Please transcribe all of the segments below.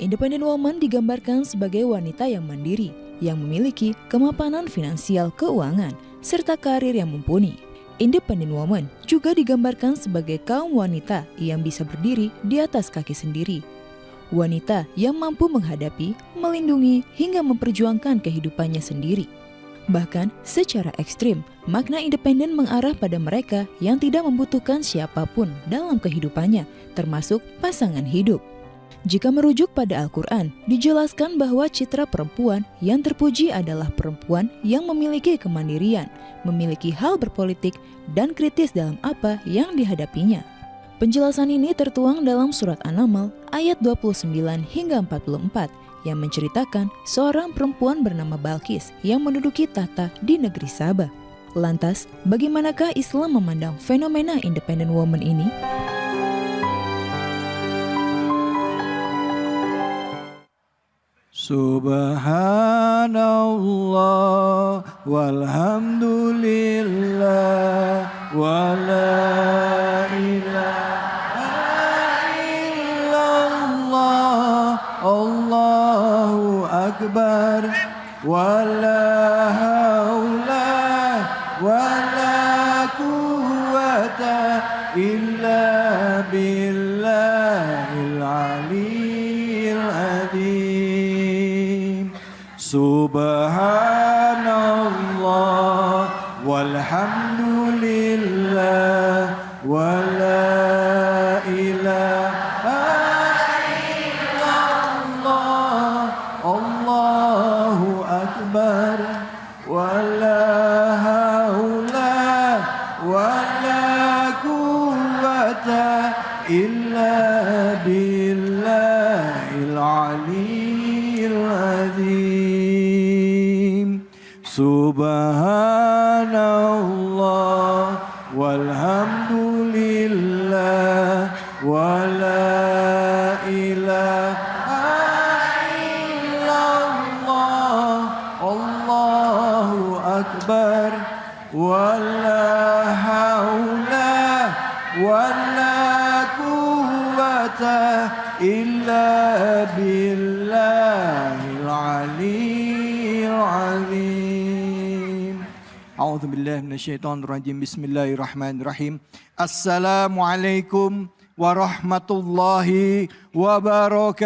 Independent woman digambarkan sebagai wanita yang mandiri, yang memiliki kemapanan finansial keuangan, serta karir yang mumpuni. Independent woman juga digambarkan sebagai kaum wanita yang bisa berdiri di atas kaki sendiri. Wanita yang mampu menghadapi, melindungi, hingga memperjuangkan kehidupannya sendiri. Bahkan secara ekstrim, makna independen mengarah pada mereka yang tidak membutuhkan siapapun dalam kehidupannya, termasuk pasangan hidup. Jika merujuk pada Al-Quran, dijelaskan bahwa citra perempuan yang terpuji adalah perempuan yang memiliki kemandirian, memiliki hal berpolitik, dan kritis dalam apa yang dihadapinya. Penjelasan ini tertuang dalam surat An-Naml ayat 29 hingga 44 yang menceritakan seorang perempuan bernama Balqis yang menduduki tahta di negeri Sabah. Lantas, bagaimanakah Islam memandang fenomena independent woman ini? Subhanallah walhamdulillah wa la ilaha illallah Allahu akbar wa la haula wa la quwwata illa billahil aliyyil azim. Subhanallah walhamdulillah wa la ilaha illallah Allahu akbar wa la haula wa la quwwata illa billahil aliyyil azim. Subhanallah walhamdulillah wa la ilaha illallah Allahu akbar wa la haula wa la quwwata illa billahil aliyyil azim. A'udzubillahi minasyaitonirrajim. Bismillahirrahmanirrahim. Assalamualaikum warahmatullahi wabarakatuh.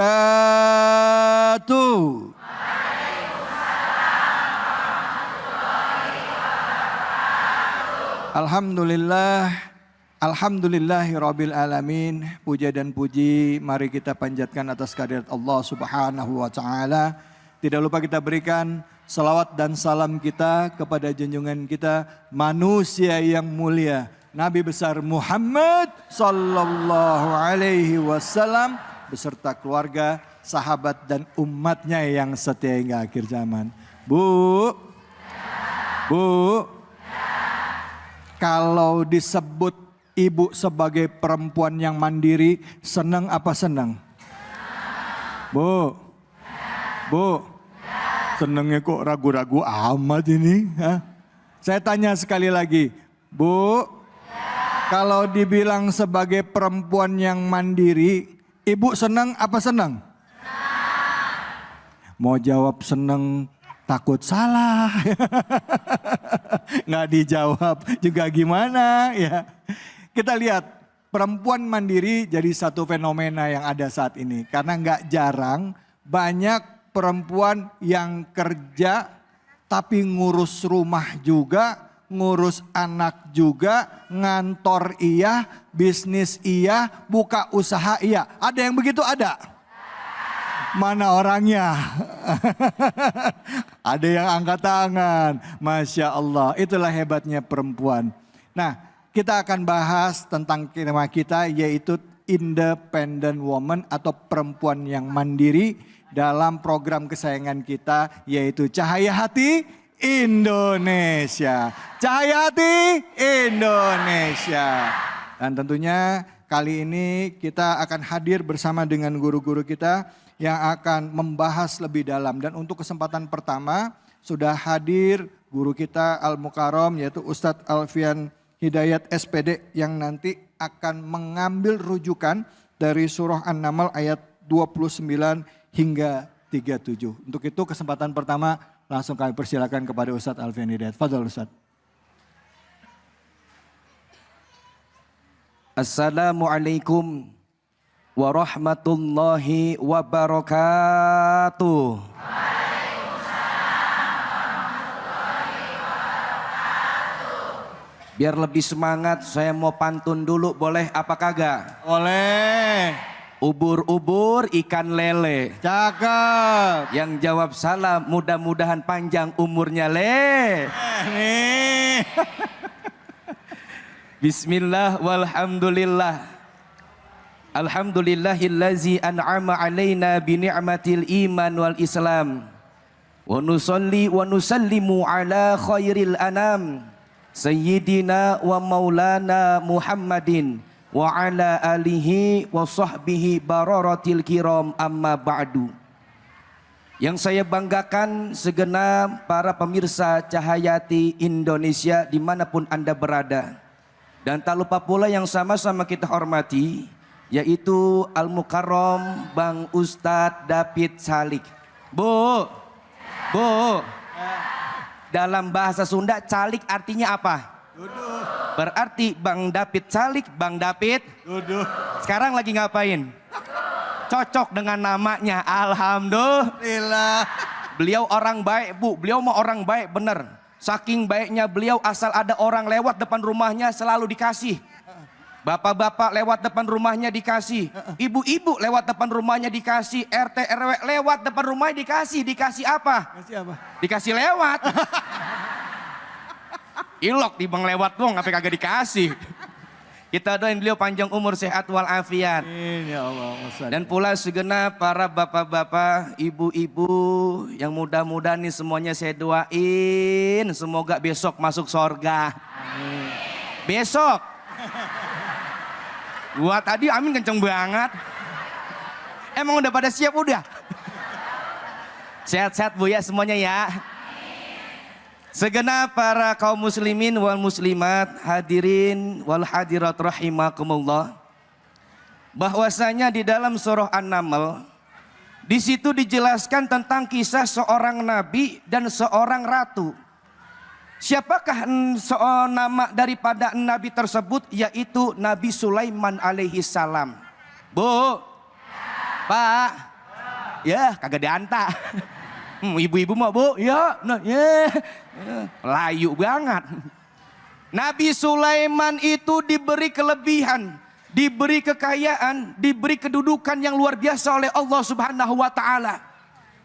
Alhamdulillah, alhamdulillahirabbil alamin. Puja dan puji mari kita panjatkan atas kehadirat Allah Subhanahu wa taala. Tidak lupa kita berikan salawat dan salam kita kepada junjungan kita manusia yang mulia, Nabi besar Muhammad sallallahu alaihi wasallam beserta keluarga, sahabat dan umatnya yang setia hingga akhir zaman. Bu, kalau disebut ibu sebagai perempuan yang mandiri, senang apa senang? Bu, senangnya kok ragu-ragu amat ini? Hah? Saya tanya sekali lagi, Bu, kalau dibilang sebagai perempuan yang mandiri, ibu senang apa senang? Mau jawab senang, takut salah. Nggak dijawab juga gimana ya. Kita lihat perempuan mandiri jadi satu fenomena yang ada saat ini. Karena nggak jarang banyak perempuan yang kerja tapi ngurus rumah juga, ngurus anak juga, ngantor iya, bisnis iya, buka usaha iya. Ada yang begitu? Ada. Mana orangnya? Ada yang angkat tangan. Masya Allah, itulah hebatnya perempuan. Nah, kita akan bahas tentang tema kita yaitu independent woman atau perempuan yang mandiri dalam program kesayangan kita yaitu Cahaya Hati Indonesia. Cahaya Hati Indonesia. Dan tentunya kali ini kita akan hadir bersama dengan guru-guru kita yang akan membahas lebih dalam. Dan untuk kesempatan pertama sudah hadir guru kita Al-Mukarram yaitu Ustadz Alfian Hidayat SPD yang nanti akan mengambil rujukan dari surah An-Naml ayat 29 hingga 37. Untuk itu kesempatan pertama langsung kami persilakan kepada Ustadz Alfian Hidayat. Fadhol Ustadz. Assalamualaikum warahmatullahi wabarakatuh. Biar lebih semangat, saya mau pantun dulu, boleh apa kagak? Oleh. Ubur-ubur ikan lele. Cakep. Yang jawab salah, mudah-mudahan panjang umurnya le. Nih. Bismillah walhamdulillah. Alhamdulillahillazi an'ama alaina bi ni'matil iman wal islam. Wa nusalli wa nusallimu ala khairil anam. Sayyidina wa maulana Muhammadin wa ala alihi wa sahbihi bararatil kiram amma ba'du. Yang saya banggakan segenap para pemirsa Cahayati Indonesia dimanapun Anda berada. Dan tak lupa pula yang sama-sama kita hormati, yaitu Al-Mukarram Bang Ustadz David Salik. Bu, dalam bahasa Sunda calik artinya apa? Duduk. Berarti Bang David Salik, Bang David Duduk. sekarang lagi ngapain? Cocok dengan namanya, alhamdulillah. Beliau orang baik Bu, beliau mah orang baik bener. Saking baiknya beliau, asal ada orang lewat depan rumahnya selalu dikasih. Bapak-bapak lewat depan rumahnya dikasih. Ibu-ibu lewat depan rumahnya dikasih. RT RW lewat depan rumahnya dikasih. Dikasih apa? Kasih apa? Dikasih lewat. Ilok di bang lewat dong, apa kagak dikasih. Kita doain beliau panjang umur, sehat walafiat. Amin ya Allah. Dan pula segenap para bapak-bapak, ibu-ibu yang mudah-mudahan nih semuanya saya doain. Semoga besok masuk sorga. Amin. Besok. Gua tadi amin kenceng banget. Emang udah pada siap udah? Sehat-sehat Bu ya semuanya ya. Segenap para kaum muslimin wal muslimat, hadirin wal hadirat rahimakumullah. Bahwasanya di dalam surah An-Naml, di situ dijelaskan tentang kisah seorang nabi dan seorang ratu. Siapakah nama daripada nabi tersebut? Yaitu Nabi Sulaiman alaihi salam. Bu, Pak, ya kagak dianta. Ibu-ibu mau Bu, ya, nah, ya, layu banget. Nabi Sulaiman itu diberi kelebihan, diberi kekayaan, diberi kedudukan yang luar biasa oleh Allah Subhanahu wa Ta'ala.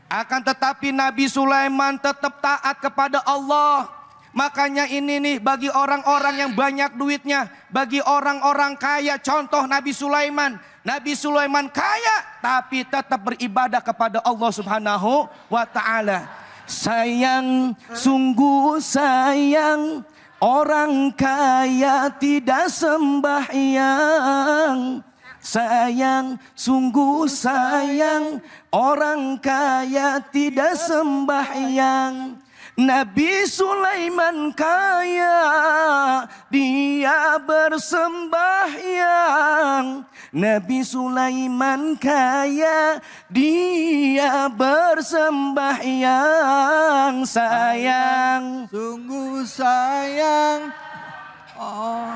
Akan tetapi Nabi Sulaiman tetap taat kepada Allah. Makanya ini nih bagi orang-orang yang banyak duitnya, bagi orang-orang kaya, contoh Nabi Sulaiman. Nabi Sulaiman kaya tapi tetap beribadah kepada Allah Subhanahu wa Ta'ala. Sayang, sungguh sayang, orang kaya tidak sembahyang. Sayang, sungguh sayang, orang kaya tidak sembahyang. Nabi Sulaiman kaya, dia bersembahyang. Nabi Sulaiman kaya, dia bersembahyang. Sayang, sungguh sayang. Oh.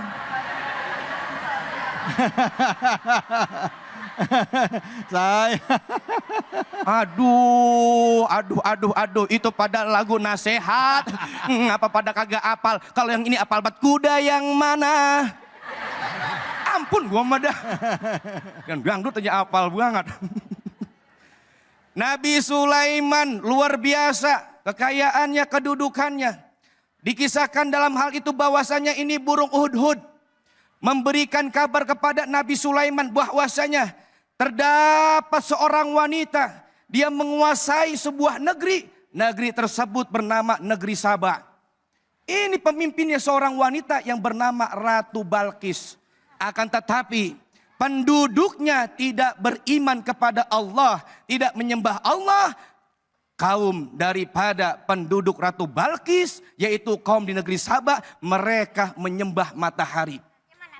Saya. Aduh, itu pada lagu nasihat. Apa pada kagak apal? Kalau yang ini apal bat kuda yang mana? Ampun gua mah dah. Dan dangdut aja apal banget. Nabi Sulaiman luar biasa kekayaannya, kedudukannya. Dikisahkan dalam hal itu bahwasanya ini burung hudhud memberikan kabar kepada Nabi Sulaiman bahwasanya terdapat seorang wanita, dia menguasai sebuah negeri. Negeri tersebut bernama Negeri Saba. Ini pemimpinnya seorang wanita yang bernama Ratu Balqis. Akan tetapi penduduknya tidak beriman kepada Allah, tidak menyembah Allah. Kaum daripada penduduk Ratu Balqis, yaitu kaum di Negeri Saba, mereka menyembah matahari.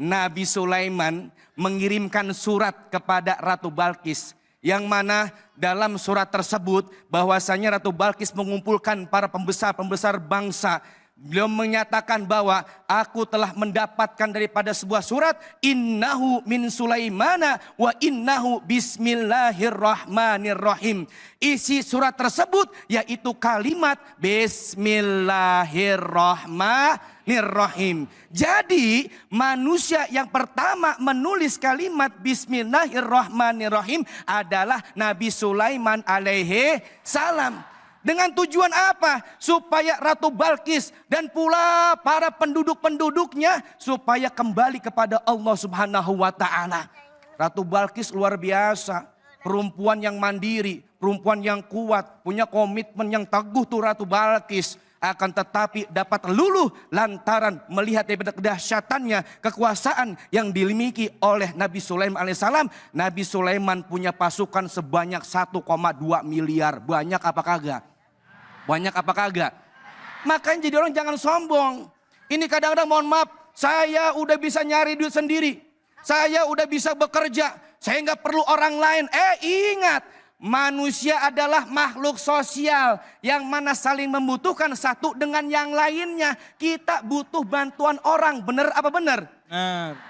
Nabi Sulaiman mengirimkan surat kepada Ratu Balqis. Yang mana dalam surat tersebut bahwasanya Ratu Balkis mengumpulkan para pembesar-pembesar bangsa. Beliau menyatakan bahwa aku telah mendapatkan daripada sebuah surat, innahu min Sulaimana wa innahu bismillahirrahmanirrahim. Isi surat tersebut yaitu kalimat bismillahirrahmanirrahim. Jadi manusia yang pertama menulis kalimat bismillahirrahmanirrahim adalah Nabi Sulaiman alaihi salam. Dengan tujuan apa? Supaya Ratu Balkis dan pula para penduduk-penduduknya supaya kembali kepada Allah Subhanahu wa taala. Ratu Balkis luar biasa, perempuan yang mandiri, perempuan yang kuat, punya komitmen yang teguh tuh Ratu Balkis. Akan tetapi dapat luluh lantaran melihat daripada kedahsyatannya kekuasaan yang dimiliki oleh Nabi Sulaiman alaihissalam. Nabi Sulaiman punya pasukan sebanyak 1,2 miliar. Banyak apa kagak? Banyak apa kagak? Makanya jadi orang jangan sombong. Ini kadang-kadang mohon maaf, saya udah bisa nyari duit sendiri. Saya udah bisa bekerja. Saya nggak perlu orang lain. Ingat, manusia adalah makhluk sosial yang mana saling membutuhkan satu dengan yang lainnya. Kita butuh bantuan orang, bener apa bener?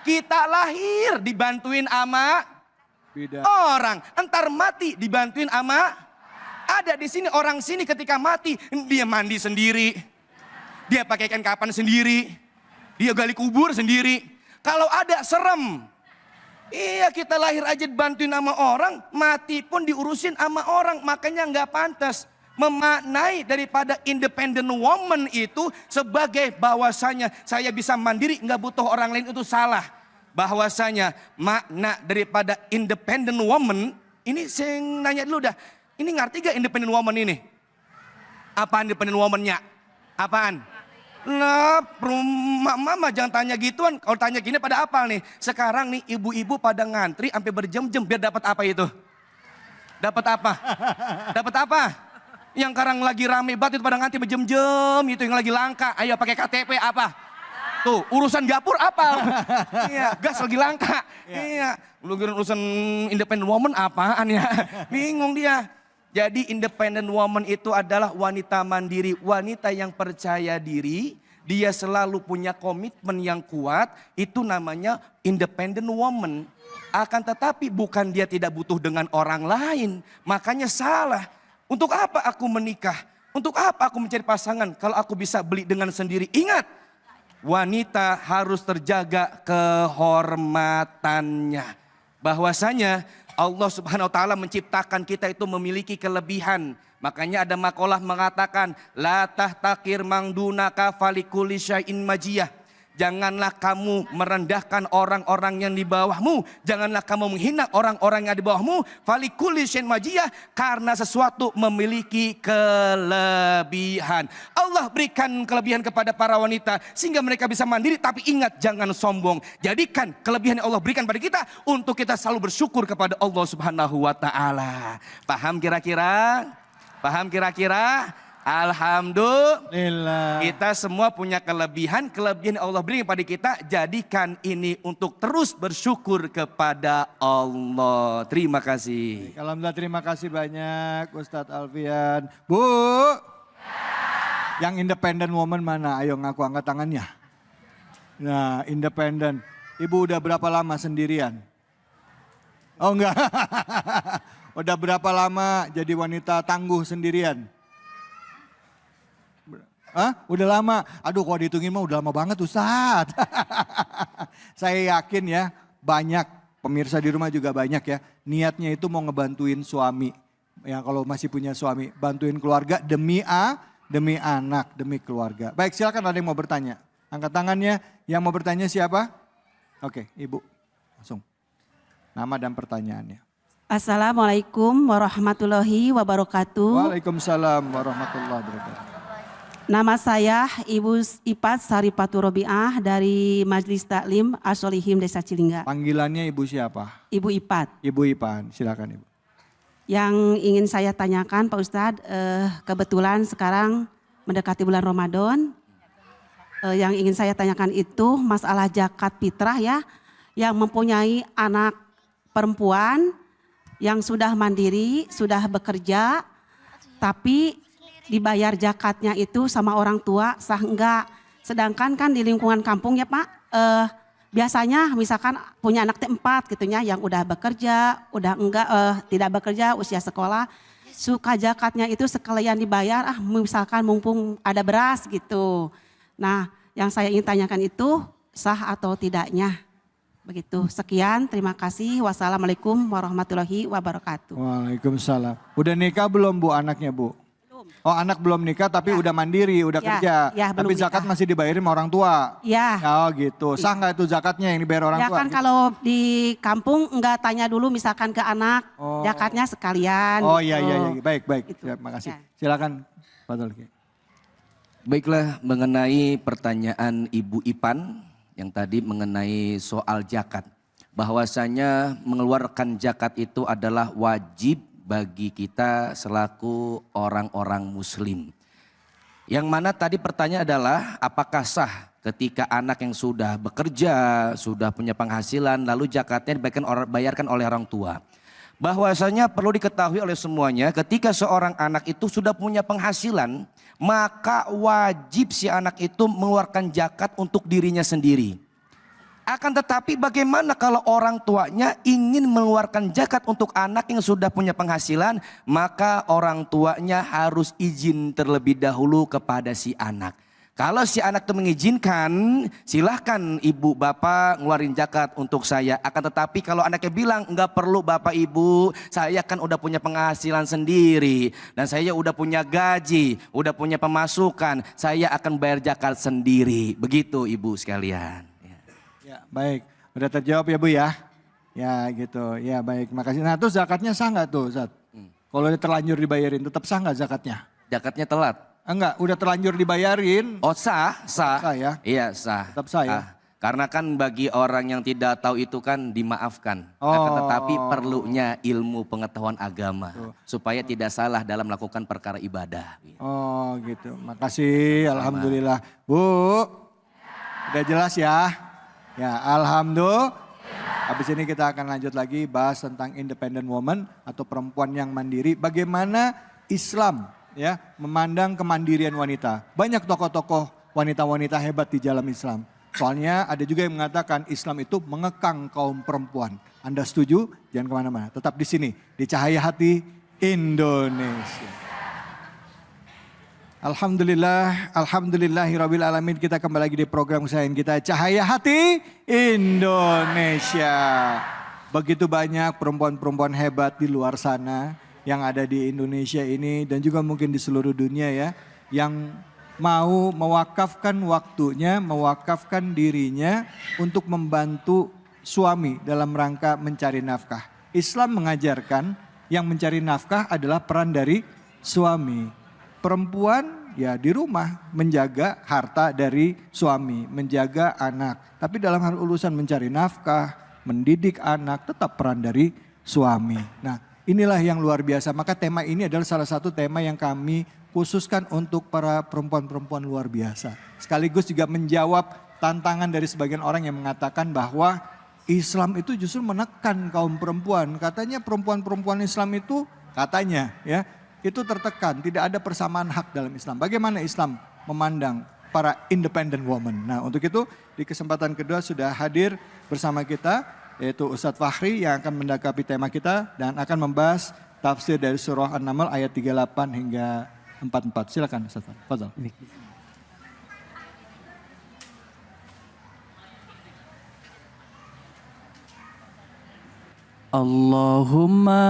Kita lahir dibantuin ama orang, entar mati dibantuin ama. Ada di sini orang sini ketika mati dia mandi sendiri, dia pakai kain kapan sendiri, dia gali kubur sendiri. Kalau ada serem. Iya, kita lahir aja dibantuin sama orang, mati pun diurusin sama orang. Makanya nggak pantas memaknai daripada independent woman itu sebagai bahwasanya saya bisa mandiri, nggak butuh orang lain, itu salah. Bahwasanya makna daripada independent woman ini saya nanya dulu dah. Ini ngerti gak independent woman ini? Apaan independent woman-nya? Apaan? Nah, mama jangan tanya gituan. Kalau tanya gini pada apa nih? Sekarang nih ibu-ibu pada ngantri sampai berjam-jam biar dapat apa itu? Dapat apa? Dapat apa? Yang sekarang lagi rame banget itu pada ngantri berjam-jam itu yang lagi langka. Ayo pakai KTP apa? Tuh urusan dapur apa? Iya, gas lagi langka. Iya, lu urusan independent woman apaan ya? Bingung dia. Jadi independent woman itu adalah wanita mandiri, wanita yang percaya diri, dia selalu punya komitmen yang kuat, itu namanya independent woman. Akan tetapi bukan dia tidak butuh dengan orang lain, makanya salah. Untuk apa aku menikah? Untuk apa aku mencari pasangan kalau aku bisa beli dengan sendiri? Ingat, wanita harus terjaga kehormatannya. Bahwasanya Allah Subhanahu wa taala menciptakan kita itu memiliki kelebihan. Makanya ada makalah mengatakan la tahtakir mangdunaka falikuli syai'in majiyah. Janganlah kamu merendahkan orang-orang yang di bawahmu. Janganlah kamu menghina orang-orang yang di bawahmu. Falikuli syai'in majiyah, karena sesuatu memiliki kelebihan. Allah berikan kelebihan kepada para wanita sehingga mereka bisa mandiri, tapi ingat jangan sombong. Jadikan kelebihan yang Allah berikan pada kita untuk kita selalu bersyukur kepada Allah Subhanahu wa taala. Paham kira-kira? Paham kira-kira? Alhamdulillah. Kita semua punya kelebihan yang Allah beri kepada kita. Jadikan ini untuk terus bersyukur kepada Allah. Terima kasih. Alhamdulillah, terima kasih banyak Ustadz Alfian. Bu, yang independent woman mana? Ayo ngaku, angkat tangannya. Nah, independent. Ibu udah berapa lama sendirian? Oh enggak. Udah berapa lama jadi wanita tangguh sendirian? Hah? Udah lama? Aduh, kalau dihitungin mah udah lama banget Ustadz. Saya yakin ya banyak, pemirsa di rumah juga banyak ya. Niatnya itu mau ngebantuin suami. Ya kalau masih punya suami, bantuin keluarga demi anak, demi keluarga. Baik, silakan, ada yang mau bertanya. Angkat tangannya, yang mau bertanya siapa? Oke, Ibu, langsung. Nama dan pertanyaannya. Assalamualaikum warahmatullahi wabarakatuh. Waalaikumsalam warahmatullahi wabarakatuh. Nama saya Ibu Ipat Saripatu Robiah dari Majelis Taklim As-Solihim Desa Cilingga. Panggilannya Ibu siapa? Ibu Ipat. Ibu Ipan, silakan Ibu. Yang ingin saya tanyakan Pak Ustadz, kebetulan sekarang mendekati bulan Ramadan. Yang ingin saya tanyakan itu masalah zakat fitrah ya, yang mempunyai anak perempuan yang sudah mandiri, sudah bekerja, tapi dibayar zakatnya itu sama orang tua sah enggak. Sedangkan kan di lingkungan kampung ya Pak, biasanya misalkan punya anak T4 gitunya yang udah bekerja, udah enggak tidak bekerja usia sekolah, suka zakatnya itu sekalian dibayar, misalkan mumpung ada beras gitu. Nah yang saya ingin tanyakan itu sah atau tidaknya. Begitu, sekian, terima kasih. Wassalamualaikum warahmatullahi wabarakatuh. Waalaikumsalam. Udah nikah belum Bu anaknya Bu? Belum. Oh anak belum nikah tapi udah mandiri, udah kerja. Ya, belum tapi zakat nikah. masih dibayarin sama orang tua? Ya. Oh gitu, sah nggak itu zakatnya yang dibayar orang Ya tua? kan kalau di kampung enggak tanya dulu misalkan ke anak, zakatnya sekalian. Oh gitu. iya, baik. Gitu. Ya, makasih. Ya. Silakan Fadl. Baiklah, mengenai pertanyaan Ibu Ipan yang tadi mengenai soal zakat. Bahwasanya mengeluarkan zakat itu adalah wajib bagi kita selaku orang-orang muslim. Yang mana tadi pertanyaan adalah apakah sah ketika anak yang sudah bekerja, sudah punya penghasilan lalu zakatnya dibayarkan oleh orang tua. Bahwasanya perlu diketahui oleh semuanya ketika seorang anak itu sudah punya penghasilan, maka wajib si anak itu mengeluarkan zakat untuk dirinya sendiri. Akan tetapi bagaimana kalau orang tuanya ingin mengeluarkan zakat untuk anak yang sudah punya penghasilan, maka orang tuanya harus izin terlebih dahulu kepada si anak. Kalau si anak itu mengizinkan, silahkan ibu bapak ngeluarin zakat untuk saya. Akan tetapi kalau anaknya bilang enggak perlu bapak ibu, saya kan udah punya penghasilan sendiri. Dan saya udah punya gaji, udah punya pemasukan, saya akan bayar zakat sendiri. Begitu ibu sekalian. Ya baik, udah terjawab ya Bu ya? Ya gitu, ya baik makasih. Nah terus zakatnya sah nggak tuh Ustaz? Kalau udah terlanjur dibayarin tetap sah nggak zakatnya? Zakatnya telat. Enggak, udah terlanjur dibayarin. Oh sah. Sah ya? Iya sah. Tetap sah ya? Karena kan bagi orang yang tidak tahu itu kan dimaafkan. Akan tetapi perlunya ilmu pengetahuan agama. Supaya tidak salah dalam melakukan perkara ibadah. Oh gitu, makasih Alhamdulillah. Bu, udah jelas ya? Ya Alhamdulillah. Habis ini kita akan lanjut lagi bahas tentang independent woman atau perempuan yang mandiri. Bagaimana Islam ya memandang kemandirian wanita. Banyak tokoh-tokoh wanita-wanita hebat di dalam Islam. Soalnya ada juga yang mengatakan Islam itu mengekang kaum perempuan. Anda setuju? Jangan kemana-mana. Tetap di sini di Cahaya Hati Indonesia. Alhamdulillahirabbil alamin, kita kembali lagi di program kesayangan kita Cahaya Hati Indonesia. Begitu banyak perempuan-perempuan hebat di luar sana yang ada di Indonesia ini dan juga mungkin di seluruh dunia ya, yang mau mewakafkan waktunya, mewakafkan dirinya untuk membantu suami dalam rangka mencari nafkah. Islam mengajarkan yang mencari nafkah adalah peran dari suami. Perempuan ya di rumah menjaga harta dari suami, menjaga anak. Tapi dalam hal urusan mencari nafkah, mendidik anak tetap peran dari suami. Nah, inilah yang luar biasa. Maka tema ini adalah salah satu tema yang kami khususkan untuk para perempuan-perempuan luar biasa. Sekaligus juga menjawab tantangan dari sebagian orang yang mengatakan bahwa Islam itu justru menekan kaum perempuan. Katanya perempuan-perempuan Islam itu katanya ya itu tertekan, tidak ada persamaan hak dalam Islam. Bagaimana Islam memandang para independent woman? Nah untuk itu di kesempatan kedua sudah hadir bersama kita yaitu Ustadz Fahri yang akan mendakapi tema kita dan akan membahas tafsir dari surah An-Naml ayat 38 hingga 44. Silakan Ustadz Fahri. Fadhal. Allahumma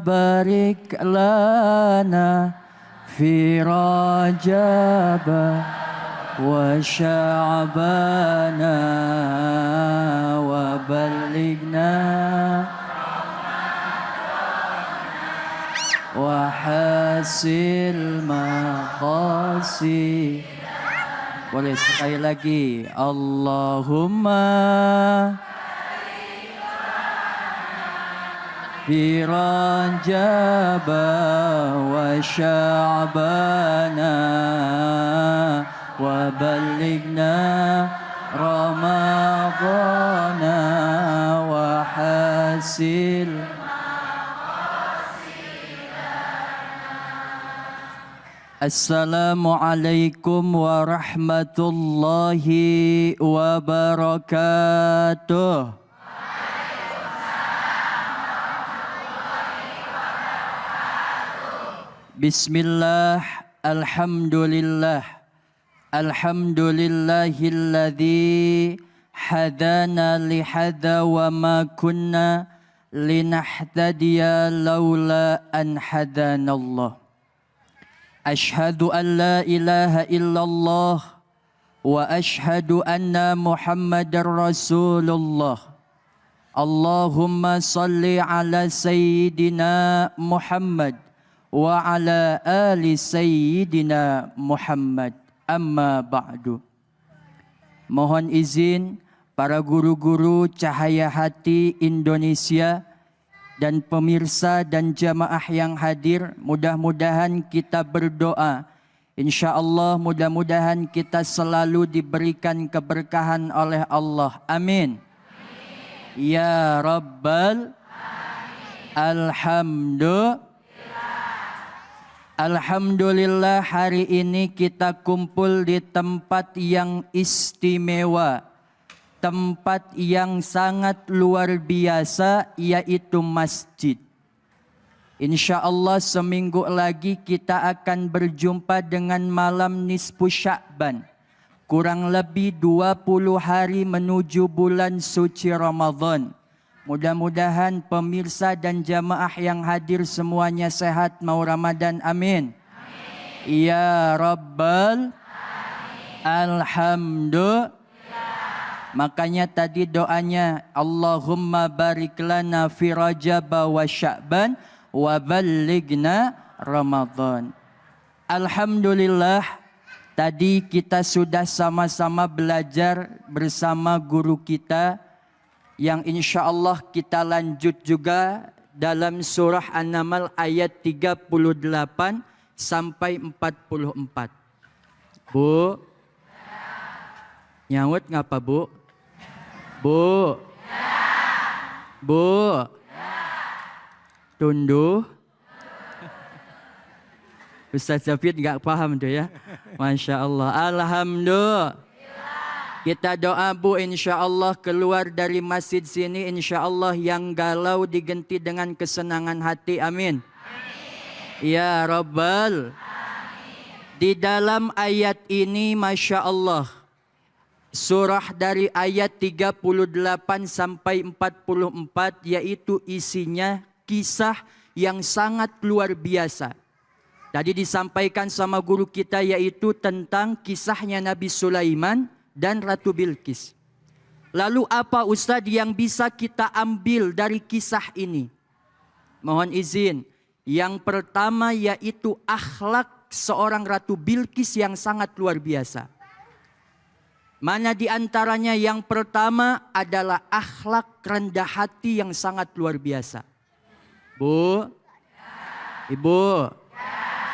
barik lana fi Rajab wa Sya'bana wa ballighna wa hasil maqasid. Boleh sekali lagi. Allahumma fi Rajab wa Sya'bana wa ballighna Ramadana wa hasil Assalamualaikum warahmatullahi wabarakatuh. Bismillah, alhamdulillah, alhamdulillahilladzi hadana lihada wa ma kunna linahtadiya laula an hadanallah. Ashhadu an la ilaha illallah wa ashhadu anna Muhammadar Rasulullah. Allahumma salli ala Sayyidina Muhammad wa ala ali Sayyidina Muhammad. Amma ba'du. Mohon izin para guru-guru Cahaya Hati Indonesia dan pemirsa dan jamaah yang hadir, mudah-mudahan kita berdoa. Insya Allah mudah-mudahan kita selalu diberikan keberkahan oleh Allah. Amin. Ya Rabbal Alhamdulillah hari ini kita kumpul di tempat yang istimewa. Tempat yang sangat luar biasa, yaitu masjid. Insya Allah seminggu lagi kita akan berjumpa dengan malam nisfu Sya'ban. Kurang lebih 20 hari menuju bulan suci Ramadan. Mudah-mudahan pemirsa dan jamaah yang hadir semuanya sehat mau Ramadan. Amin. Ya Rabbal Alhamdulillah. Makanya tadi doanya Allahumma barik lana fi Rajab wa Sya'ban wa ballighna Ramadan. Alhamdulillah tadi kita sudah sama-sama belajar bersama guru kita yang insya Allah kita lanjut juga dalam surah An-Naml ayat 38 sampai 44. Bu, nyawut ngapa bu? Bu, bu, tunduh. Ustaz Zafid nggak paham tuh ya. Masya Allah. Alhamdulillah. Kita doa bu, insya Allah keluar dari masjid sini, insya Allah yang galau diganti dengan kesenangan hati. Amin. Ya Rabbal. Di dalam ayat ini Masya Allah, surah dari ayat 38 sampai 44 yaitu isinya kisah yang sangat luar biasa. Tadi disampaikan sama guru kita yaitu tentang kisahnya Nabi Sulaiman dan Ratu Bilqis. Lalu apa Ustadz yang bisa kita ambil dari kisah ini? Mohon izin. Yang pertama yaitu akhlak seorang Ratu Bilqis yang sangat luar biasa. Mana di antaranya yang pertama adalah akhlak rendah hati yang sangat luar biasa. Bu, Ibu,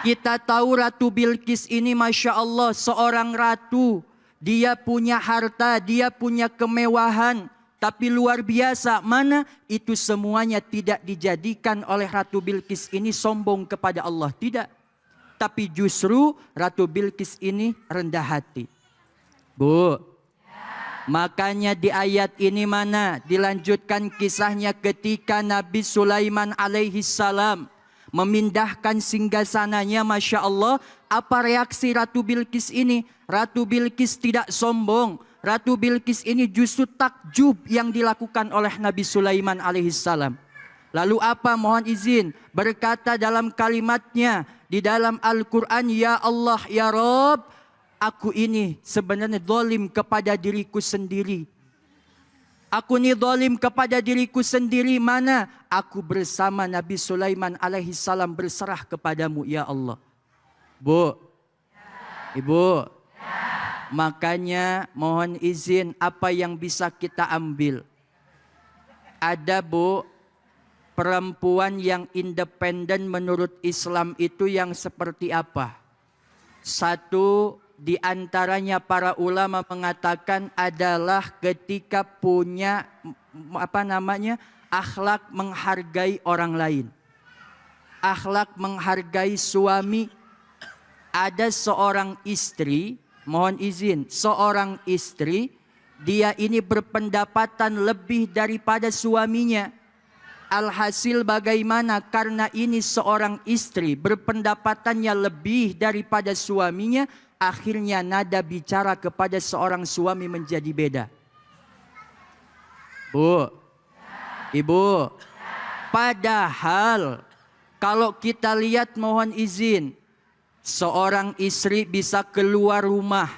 kita tahu Ratu Bilqis ini Masya Allah seorang ratu. Dia punya harta, dia punya kemewahan. Tapi luar biasa, mana itu semuanya tidak dijadikan oleh Ratu Bilqis ini sombong kepada Allah. Tidak. Tapi justru Ratu Bilqis ini rendah hati. Bu, makanya di ayat ini mana dilanjutkan kisahnya ketika Nabi Sulaiman alaihi salam memindahkan singgasananya. Masya Allah, apa reaksi Ratu Bilqis ini? Ratu Bilqis tidak sombong. Ratu Bilqis ini justru takjub yang dilakukan oleh Nabi Sulaiman alaihi salam. Lalu apa? Mohon izin berkata dalam kalimatnya di dalam Al-Quran, ya Allah, ya Rabb, aku ini sebenarnya zalim kepada diriku sendiri. Aku ini zalim kepada diriku sendiri. Mana aku bersama Nabi Sulaiman alaihi salam berserah kepadamu ya Allah. Bu, Ibu, makanya mohon izin apa yang bisa kita ambil. Ada bu, perempuan yang independen menurut Islam itu yang seperti apa? Satu, di antaranya para ulama mengatakan adalah ketika punya akhlak menghargai orang lain. Akhlak menghargai suami, ada seorang istri, mohon izin, seorang istri, dia ini berpendapatan lebih daripada suaminya. Alhasil bagaimana? Karena ini seorang istri berpendapatannya lebih daripada suaminya, akhirnya nada bicara kepada seorang suami menjadi beda. Bu, ibu, padahal kalau kita lihat mohon izin, seorang istri bisa keluar rumah.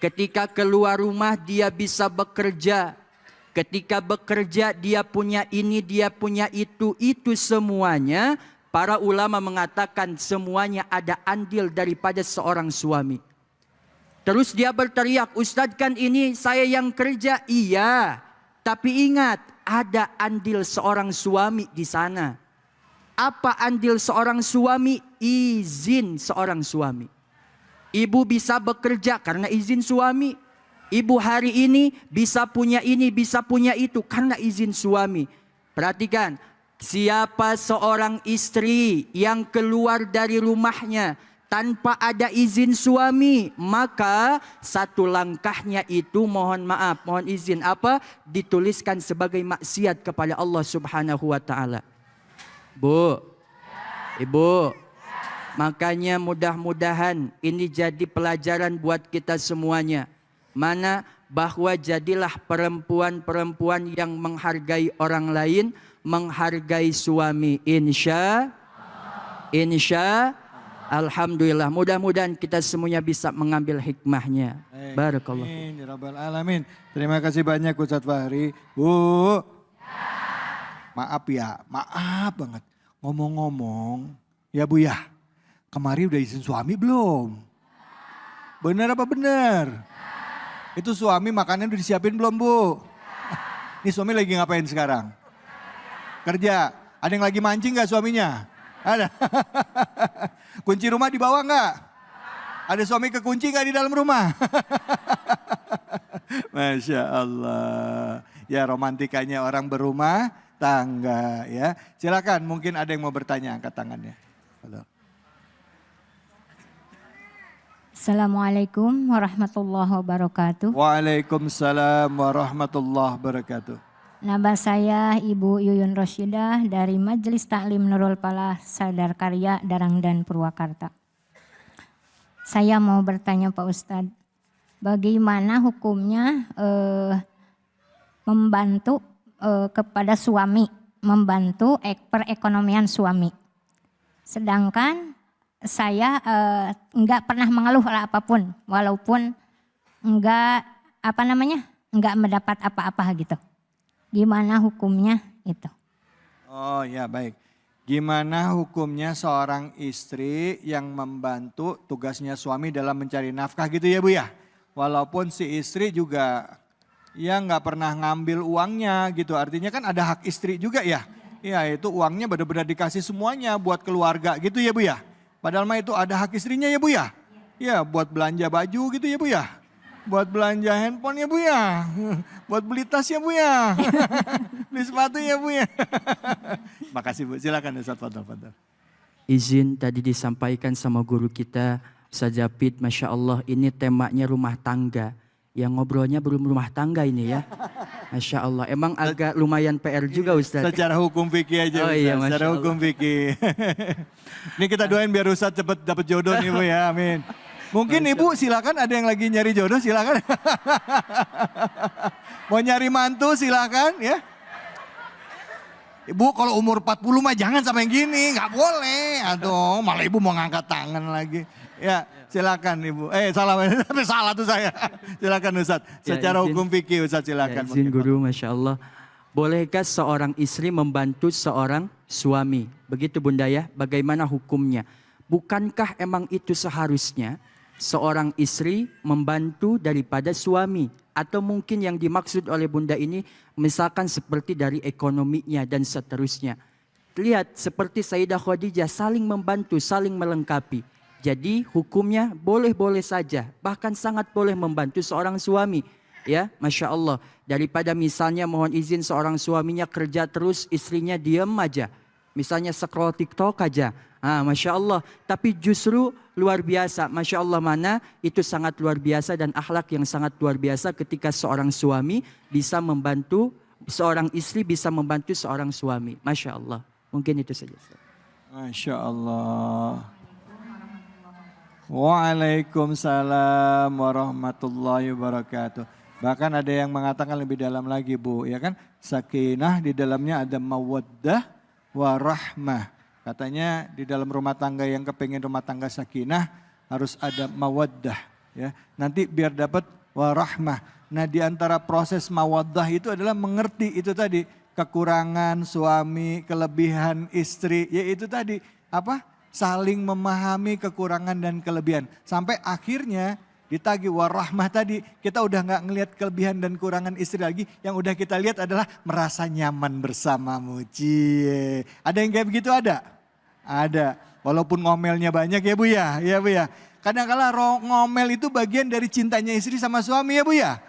Ketika keluar rumah dia bisa bekerja. Ketika bekerja dia punya ini, dia punya itu semuanya. Para ulama mengatakan semuanya ada andil daripada seorang suami. Terus dia berteriak, Ustadz kan ini saya yang kerja. Iya, tapi ingat ada andil seorang suami di sana. Apa andil seorang suami? Izin seorang suami. Ibu bisa bekerja karena izin suami. Ibu hari ini bisa punya ini, bisa punya itu karena izin suami. Perhatikan, siapa seorang istri yang keluar dari rumahnya tanpa ada izin suami, maka satu langkahnya itu mohon maaf, mohon izin apa? Dituliskan sebagai maksiat kepada Allah Subhanahu wa taala. Bu, ibu, makanya mudah-mudahan ini jadi pelajaran buat kita semuanya. Mana bahwa jadilah perempuan-perempuan yang menghargai orang lain, menghargai suami. Insya Alhamdulillah. Mudah-mudahan kita semuanya bisa mengambil hikmahnya. Barakallah. Amin, ya Rabbal Alamin. Terima kasih banyak Ustadz Fahri. Bu, maaf ya, maaf banget. Ngomong-ngomong, ya Bu ya, kemari udah izin suami belum? Bener apa bener? Itu suami makannya udah disiapin belum Bu? Ini suami lagi ngapain sekarang? Kerja. Ada yang lagi mancing gak suaminya? Ada. Kunci rumah dibawa gak? Ada suami kekunci gak di dalam rumah? Masya Allah. Ya romantikanya orang berumah tangga ya. Silakan mungkin ada yang mau bertanya, angkat tangannya. Halo. Assalamualaikum warahmatullahi wabarakatuh. Waalaikumsalam warahmatullahi wabarakatuh. Nama saya Ibu Yuyun Rosyidah dari Majelis Taklim Nurul Falah Sadar Karya Darangdan Purwakarta. Saya mau bertanya Pak Ustadz, bagaimana hukumnya membantu kepada suami, membantu perekonomian suami. Sedangkan saya enggak pernah mengeluh apapun, walaupun enggak mendapat apa-apa gitu. Gimana hukumnya itu? Oh ya baik. Gimana hukumnya seorang istri yang membantu tugasnya suami dalam mencari nafkah gitu ya Bu ya? Walaupun si istri juga ya nggak pernah ngambil uangnya gitu. Artinya kan ada hak istri juga ya. Ya itu uangnya benar-benar dikasih semuanya buat keluarga gitu ya Bu ya. Padahal mah itu ada hak istrinya ya Bu ya. Ya buat belanja baju gitu ya Bu ya. Buat belanja handphone ya Bu ya. Buat beli tas ya Bu ya. Beli sepatu ya Bu ya. Makasih Bu, silakan Ustaz Fadal. Izin tadi disampaikan sama guru kita, Ustaz Japid, Masya Allah ini temanya rumah tangga. Yang ngobrolnya belum rumah tangga ini ya. Masya Allah, emang agak lumayan PR juga Ustaz. Secara hukum fikih aja Oh Ustaz, iya, secara Masya hukum fikih. Ini kita doain biar Ustaz cepet dapat jodoh nih Bu ya, amin. Mungkin Ibu silakan, ada yang lagi nyari jodoh silakan. Mau nyari mantu silakan ya. Ibu kalau umur 40 mah jangan sampai gini, nggak boleh. Aduh, malah Ibu mau ngangkat tangan lagi. Ya, silakan Ibu. Salah tuh saya. Silakan Ustaz. Secara hukum fikih Ustaz silakan. Izin guru, Masya Allah. Bolehkah seorang istri membantu seorang suami? Begitu Bunda ya, bagaimana hukumnya? Bukankah emang itu seharusnya seorang istri membantu daripada suami? Atau mungkin yang dimaksud oleh Bunda ini misalkan seperti dari ekonominya dan seterusnya. Lihat seperti Sayyidah Khadijah saling membantu, saling melengkapi. Jadi hukumnya boleh-boleh saja, bahkan sangat boleh membantu seorang suami. Ya, Masya Allah. Daripada misalnya mohon izin seorang suaminya kerja terus, istrinya diem aja. Misalnya scroll TikTok aja. Masya Allah. Tapi justru luar biasa. Masya Allah mana itu sangat luar biasa dan akhlak yang sangat luar biasa ketika seorang suami bisa membantu, seorang istri bisa membantu seorang suami. Masya Allah. Mungkin itu saja. Masya Allah. Waalaikumsalam warahmatullahi wabarakatuh. Bahkan ada yang mengatakan lebih dalam lagi Bu, ya kan? Sakinah di dalamnya ada mawaddah warahmah. Katanya di dalam rumah tangga yang kepengen rumah tangga sakinah harus ada mawaddah. Ya. Nanti biar dapat warahmah. Nah di antara proses mawaddah itu adalah mengerti itu tadi. Kekurangan suami, kelebihan istri. Ya itu tadi apa? Saling memahami kekurangan dan kelebihan. Sampai akhirnya ditagih warahmah tadi, kita udah nggak ngelihat kelebihan dan kurangan istri lagi. Yang udah kita lihat adalah merasa nyaman bersamamu. Cie. Ada yang kayak begitu ada? Ada. Walaupun ngomelnya banyak ya Bu ya. Ya Bu ya. Kadang-kala ngomel itu bagian dari cintanya istri sama suami ya Bu ya.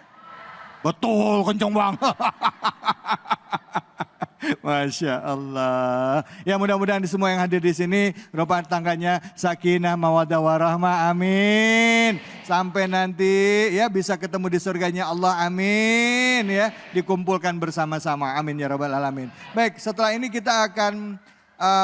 Betul, kenceng banget. Masya Allah. Ya mudah-mudahan di semua yang hadir di sini rumah tangganya sakinah mawaddah warahmah. Amin. Sampai nanti ya bisa ketemu di surganya Allah. Amin ya. Dikumpulkan bersama-sama. Amin ya rabbal alamin. Baik, setelah ini kita akan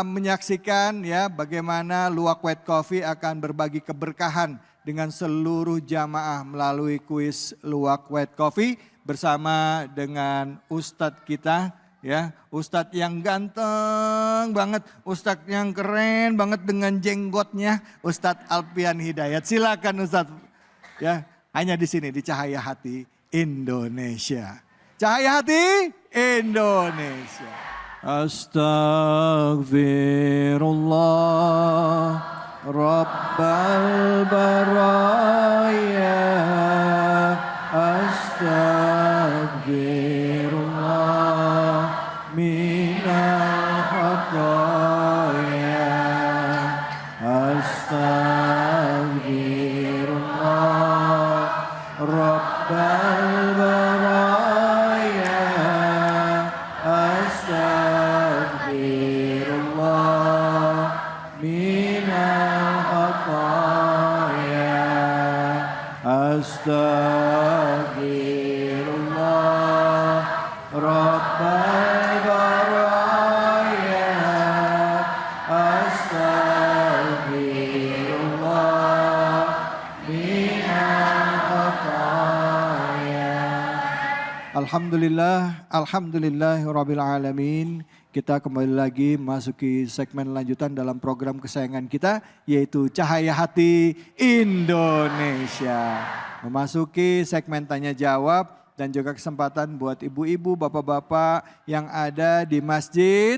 menyaksikan ya bagaimana Luwak White Coffee akan berbagi keberkahan dengan seluruh jamaah melalui kuis Luwak White Coffee bersama dengan Ustadz kita. Ya, Ustadz yang ganteng banget, Ustadz yang keren banget dengan jenggotnya, Ustadz Alfian Hidayat. Silakan Ustadz. Ya, hanya di sini di Cahaya Hati Indonesia. Cahaya Hati Indonesia. Astagfirullah Rabbal baraya. Astagfirullah minal khataya. Astagfirullah Rabbal baraya. Astagfirullah minal khataya. Astagfirullah Rabbal baraya. Astagfirullah minal khataya. Alhamdulillah, alhamdulillahirabbil alamin. Kita kembali lagi masuki segmen lanjutan dalam program kesayangan kita yaitu Cahaya Hati Indonesia. Memasuki segmen tanya jawab dan juga kesempatan buat ibu-ibu, bapak-bapak yang ada di Masjid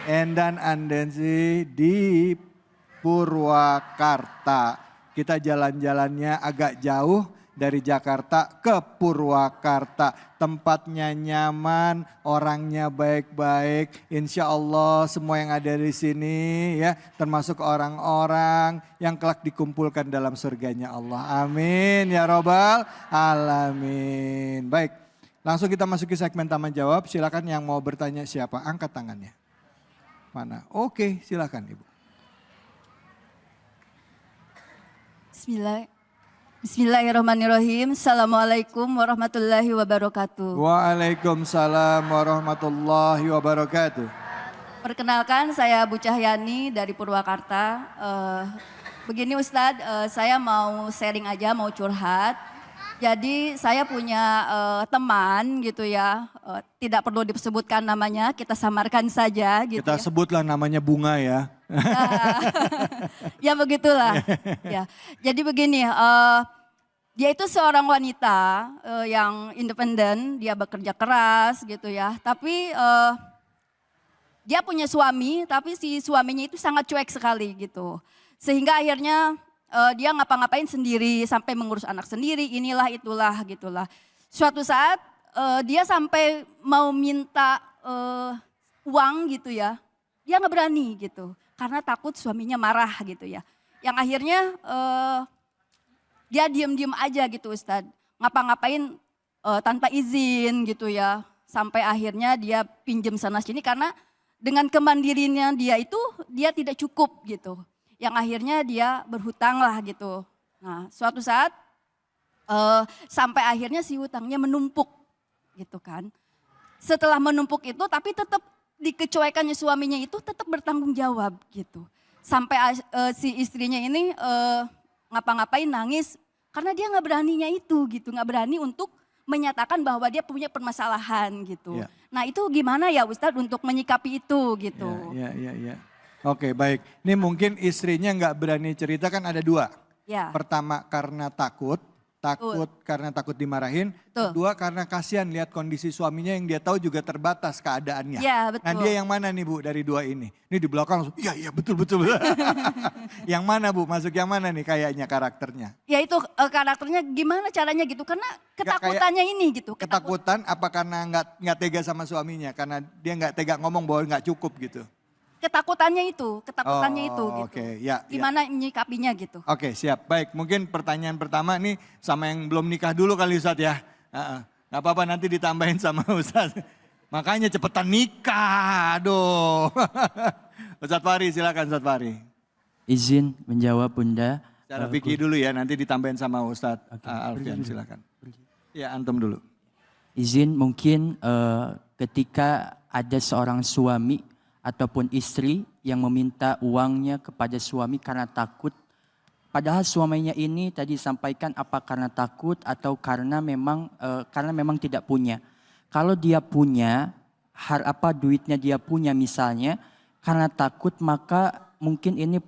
Endan Andensi di Purwakarta. Kita jalan-jalannya agak jauh dari Jakarta ke Purwakarta. Tempatnya nyaman, orangnya baik-baik. Insya Allah semua yang ada di sini ya, termasuk orang-orang yang kelak dikumpulkan dalam surganya Allah. Amin ya robbal alamin. Baik, langsung kita masuki segmen Taman Jawab. Silakan yang mau bertanya siapa, angkat tangannya. Mana? Oke, silakan Ibu. Bismillahirrahmanirrahim. Assalamualaikum warahmatullahi wabarakatuh. Waalaikumsalam warahmatullahi wabarakatuh. Perkenalkan saya Bu Cahyani dari Purwakarta. Begini Ustadz, saya mau sharing aja, mau curhat. Jadi saya punya teman gitu ya, tidak perlu disebutkan namanya, kita samarkan saja gitu. Kita sebutlah namanya Bunga ya. Ya begitulah. Ya. Jadi begini, dia itu seorang wanita yang independen, dia bekerja keras gitu ya. Tapi dia punya suami, tapi si suaminya itu sangat cuek sekali gitu. Sehingga akhirnya dia ngapa-ngapain sendiri, sampai mengurus anak sendiri, inilah itulah gitulah. Suatu saat dia sampai mau minta uang gitu ya, dia nggak berani gitu. Karena takut suaminya marah gitu ya. Yang akhirnya dia diem-diem aja gitu Ustadz. Ngapa-ngapain tanpa izin gitu ya. Sampai akhirnya dia pinjem sana sini karena dengan kemandiriannya dia itu dia tidak cukup gitu. Yang akhirnya dia berhutang lah gitu. Nah suatu saat sampai akhirnya si hutangnya menumpuk gitu kan. Setelah menumpuk itu tapi tetap dikecuaikannya suaminya itu tetap bertanggung jawab gitu. Sampai si istrinya ini ngapa-ngapain nangis karena dia nggak beraninya itu gitu. Nggak berani untuk menyatakan bahwa dia punya permasalahan gitu. Ya. Nah itu gimana ya Ustadz untuk menyikapi itu gitu. Ya. Oke baik, ini mungkin istrinya nggak berani cerita kan ada dua. Ya. Pertama karena takut karena takut dimarahin. Betul. Kedua karena kasihan lihat kondisi suaminya yang dia tahu juga terbatas keadaannya. Ya, betul. Nah dia yang mana nih Bu dari dua ini? Ini di belakang langsung, iya betul. Yang mana Bu, masuk yang mana nih kayaknya karakternya? Ya itu karakternya gimana caranya gitu karena ketakutannya ini gitu. Ketakutan apa karena nggak tega sama suaminya? Karena dia nggak tega ngomong bahwa nggak cukup gitu. Ketakutannya itu gitu. Oke, ya. Gimana menyikapinya gitu. Oke, siap. Baik, mungkin pertanyaan pertama nih sama yang belum nikah dulu kali Ustadz ya. Gak apa-apa nanti ditambahin sama Ustadz. Makanya cepetan nikah, aduh. Ustadz Fahri, silakan Ustadz Fahri. Izin menjawab Bunda. Cara fikih dulu ya, nanti ditambahin sama Ustadz Alfian, silakan. Ya, antum dulu. Izin mungkin ketika ada seorang suami ataupun istri yang meminta uangnya kepada suami karena takut. Padahal suaminya ini tadi sampaikan apa karena takut atau karena memang tidak punya. Kalau dia punya, duitnya dia punya misalnya, karena takut maka mungkin ini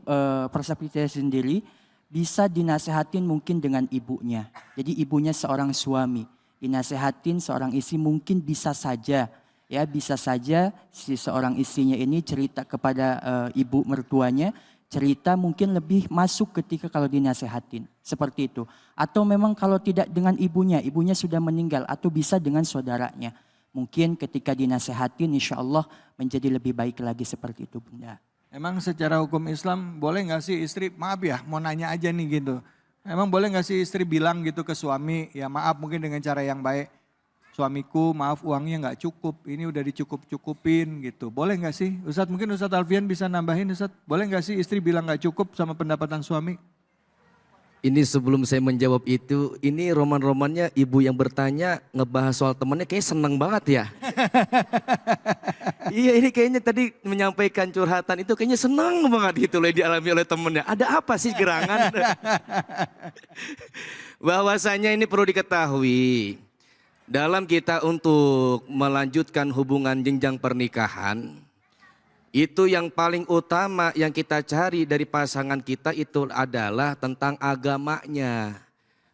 persepsi saya sendiri bisa dinasehatin mungkin dengan ibunya. Jadi ibunya seorang suami, dinasehatin seorang istri mungkin bisa saja. Ya bisa saja si seorang istrinya ini cerita kepada ibu mertuanya, cerita mungkin lebih masuk ketika kalau dinasehatin. Seperti itu. Atau memang kalau tidak dengan ibunya sudah meninggal atau bisa dengan saudaranya. Mungkin ketika dinasehatin insya Allah menjadi lebih baik lagi seperti itu Bunda. Emang secara hukum Islam boleh gak sih istri, maaf ya mau nanya aja nih gitu. Emang boleh gak sih istri bilang gitu ke suami, ya maaf mungkin dengan cara yang baik. Suamiku maaf uangnya nggak cukup, ini udah dicukup-cukupin gitu. Boleh nggak sih? Ustadz mungkin Ustadz Alfian bisa nambahin Ustadz. Boleh nggak sih istri bilang nggak cukup sama pendapatan suami? Ini sebelum saya menjawab itu, ini roman-romannya ibu yang bertanya ngebahas soal temannya kayaknya seneng banget ya. Iya ini kayaknya tadi menyampaikan curhatan itu kayaknya seneng banget gitu loh dialami oleh temennya. Ada apa sih gerangan? Bahwasanya ini perlu diketahui. Dalam kita untuk melanjutkan hubungan jenjang pernikahan, itu yang paling utama yang kita cari dari pasangan kita itu adalah tentang agamanya.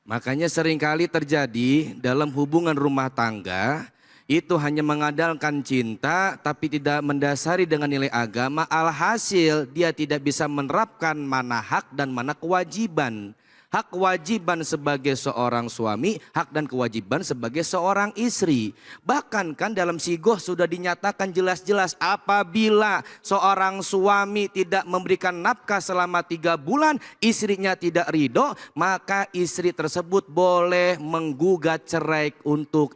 Makanya seringkali terjadi dalam hubungan rumah tangga, itu hanya mengandalkan cinta tapi tidak mendasari dengan nilai agama. Alhasil dia tidak bisa menerapkan mana hak dan mana kewajiban. Hak kewajiban sebagai seorang suami, hak dan kewajiban sebagai seorang istri. Bahkan kan dalam sigoh sudah dinyatakan jelas-jelas apabila seorang suami tidak memberikan nafkah selama 3 bulan, istrinya tidak ridho, maka istri tersebut boleh menggugat cerai untuk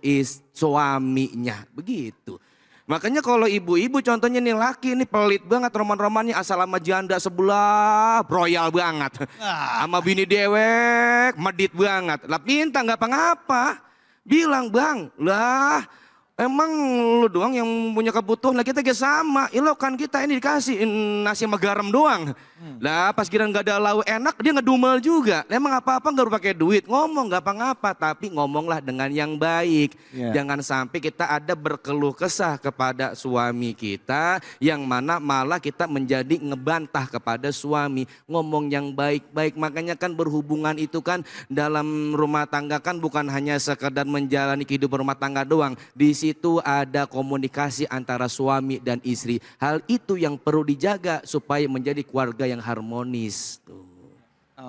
suaminya. Begitu. Makanya kalau ibu-ibu contohnya nih laki ini pelit banget roman-romannya asal sama janda sebelah royal banget. Sama bini dewek medit banget. Lah pinta nggak apa-apa. Bilang bang lah emang lu doang yang punya kebutuhan lah kita juga sama. Ya lo kan kita ini dikasih nasi sama garam doang. Lah pas kira nggak ada lauk enak dia ngedumel juga. Emang apa-apa nggak pakai duit ngomong nggak apa-apa tapi ngomonglah dengan yang baik. Jangan sampai kita ada berkeluh kesah kepada suami kita yang mana malah kita menjadi ngebantah kepada suami. Ngomong yang baik-baik makanya kan berhubungan itu kan dalam rumah tangga kan bukan hanya sekedar menjalani kehidupan rumah tangga doang. Di situ ada komunikasi antara suami dan istri. Hal itu yang perlu dijaga supaya menjadi keluarga yang harmonis.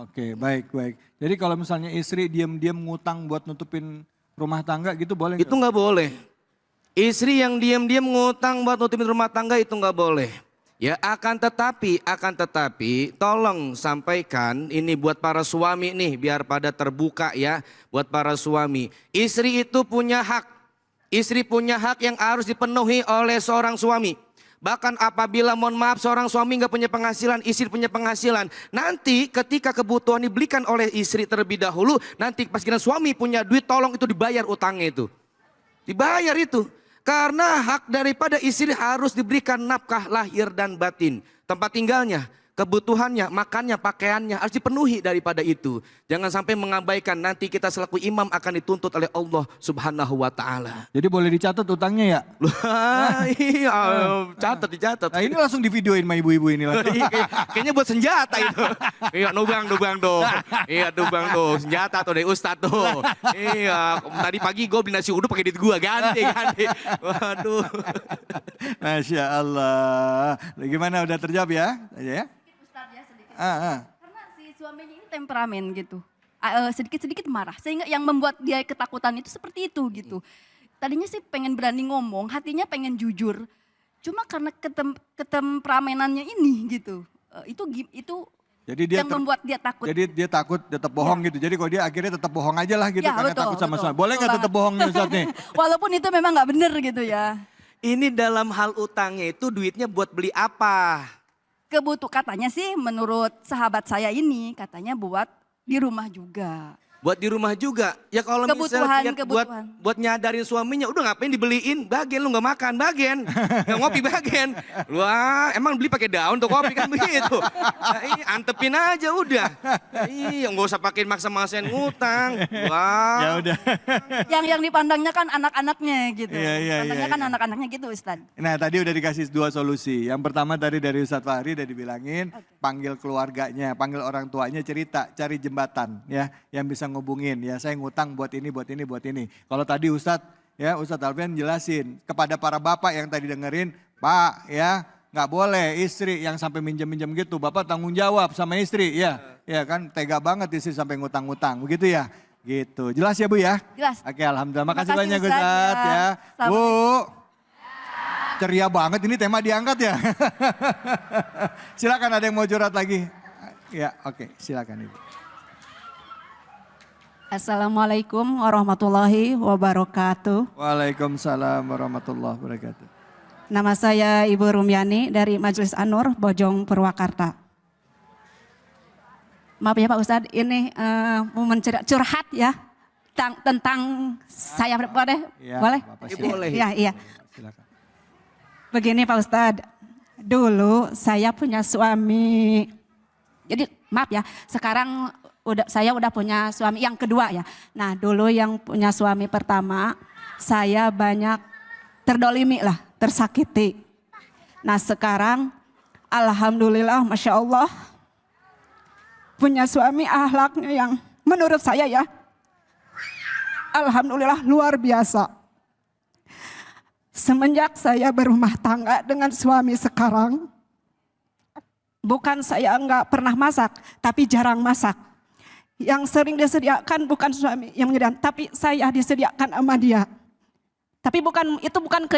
Oke, baik. Jadi kalau misalnya istri diam-diam ngutang buat nutupin rumah tangga gitu boleh? Itu nggak boleh. Istri yang diam-diam ngutang buat nutupin rumah tangga itu nggak boleh. Ya akan tetapi tolong sampaikan ini buat para suami nih biar pada terbuka ya buat para suami. Istri itu punya hak. Istri punya hak yang harus dipenuhi oleh seorang suami. Bahkan apabila mohon maaf seorang suami nggak punya penghasilan, istri punya penghasilan. Nanti ketika kebutuhan dibelikan oleh istri terlebih dahulu, nanti pas kira suami punya duit tolong itu dibayar utangnya itu. Dibayar itu. Karena hak daripada istri harus diberikan nafkah lahir dan batin. Tempat tinggalnya, kebutuhannya, makannya, pakaiannya harus dipenuhi daripada itu. Jangan sampai mengabaikan, nanti kita selaku imam akan dituntut oleh Allah Subhanahu wa taala. Jadi boleh dicatat utangnya ya? Iya, dicatat. Nah ini langsung divideoin sama ibu-ibu ini lah. Kayaknya buat senjata itu. Iya, nubang tuh. Iya, nubang tuh. Senjata tuh dari Ustadz tuh. Iya, tadi pagi gue beli nasi uduk pakai duit gue. Ganti. Waduh. Masya Allah. Gimana udah terjawab ya? Aja ya? Ustadz ya sedikit. Ah. Karena si suaminya ini temperamen gitu. Sedikit-sedikit marah. Sehingga yang membuat dia ketakutan itu seperti itu gitu. Tadinya sih pengen berani ngomong, hatinya pengen jujur. Cuma karena ketemperamenannya ini gitu. Itu Jadi dia yang membuat dia takut. Jadi dia takut tetap bohong gitu. Jadi kalau dia akhirnya tetap bohong aja lah gitu Ya, karena betul, takut sama betul. suami. Boleh nggak Betul tetap bohong nih Ustadz nih? Walaupun itu memang nggak bener gitu ya. Ini dalam hal utangnya itu duitnya buat beli apa? Katanya sih menurut sahabat saya ini katanya buat di rumah juga. Buat di rumah juga. Ya kalau misalnya buat nyadarin suaminya, udah ngapain dibeliin? Bagian lu gak makan, bagian. Gak ngopi bagian. Wah, emang beli pakai daun untuk kopi kan begitu. Nah, antepin aja udah. Iya, nggak usah pakai maksa-maksain ngutang. Wah. Ya udah. Yang dipandangnya kan anak-anaknya gitu. Iya, Pandangnya kan iya. anak-anaknya gitu Ustaz. Nah tadi udah dikasih 2 solusi. Yang pertama tadi dari Ustadz Fahri udah dibilangin, panggil keluarganya, panggil orang tuanya cerita, cari jembatan ya yang bisa ngubungin ya. Saya ngutang buat ini. Kalau tadi Ustadz Alfian jelasin kepada para bapak yang tadi dengerin, Pak ya nggak boleh istri yang sampai minjem gitu. Bapak tanggung jawab sama istri ya kan tega banget istri sampai ngutang-ngutang begitu ya. Gitu. Jelas ya Bu ya? Jelas. Oke alhamdulillah. Terima Makasih kasih, banyak Ustadz, Ustadz ya. ya. Bu. Ceria banget ini tema diangkat ya. Silakan ada yang mau curhat lagi. Ya oke silakan Ibu. Assalamualaikum warahmatullahi wabarakatuh. Waalaikumsalam warahmatullahi wabarakatuh. Nama saya Ibu Rumiani dari Majelis An-Nur, Bojong, Purwakarta. Maaf ya Pak Ustadz, ini mau curhat ya tentang saya boleh? Ya, Boleh? Bapak Boleh. Iya. Silakan. Begini Pak Ustadz, dulu saya punya suami. Jadi maaf ya, sekarang saya udah punya suami yang kedua ya. Nah dulu yang punya suami pertama, saya banyak terdolimi lah, tersakiti. Nah sekarang alhamdulillah Masya Allah punya suami akhlaknya yang menurut saya ya, alhamdulillah luar biasa. Semenjak saya berumah tangga dengan suami sekarang, bukan saya enggak pernah masak, tapi jarang masak. Yang sering disediakan bukan suami yang menyediakan, tapi saya disediakan sama dia. Tapi itu bukan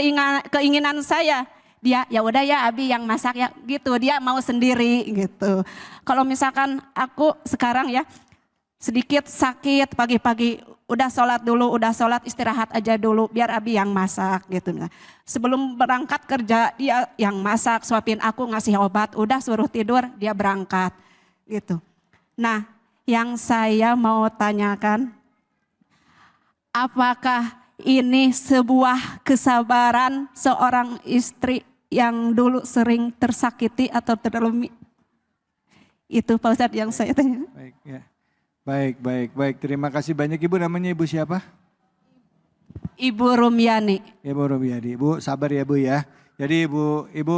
keinginan saya. Dia ya udah ya Abi yang masak ya gitu, dia mau sendiri gitu. Kalau misalkan aku sekarang ya sedikit sakit pagi-pagi, udah sholat istirahat aja dulu biar Abi yang masak gitu. Sebelum berangkat kerja dia yang masak, suapin aku, ngasih obat, udah suruh tidur dia berangkat gitu. Nah yang saya mau tanyakan, apakah ini sebuah kesabaran seorang istri yang dulu sering tersakiti atau terdolimi? Itu Pak Ustadz yang saya tanya. Baik ya. Baik. Terima kasih banyak Ibu. Namanya Ibu siapa? Ibu Rumiani. Ibu Rumiani. Ibu sabar ya Bu ya. Jadi Ibu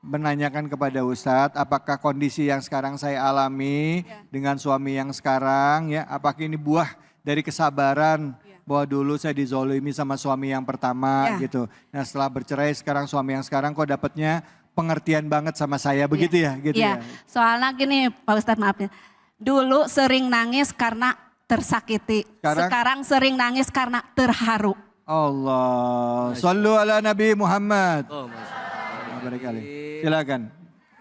menanyakan kepada Ustadz, apakah kondisi yang sekarang saya alami dengan suami yang sekarang ya, apakah ini buah dari kesabaran bahwa dulu saya dizolimi sama suami yang pertama gitu. Nah setelah bercerai sekarang suami yang sekarang kok dapatnya pengertian banget sama saya begitu ya? Gitu ya. Soalnya gini Pak Ustadz maaf ya, dulu sering nangis karena tersakiti, sekarang sering nangis karena terharu. Allah, sallu ala Nabi Muhammad. Oh, Barangkali. Silakan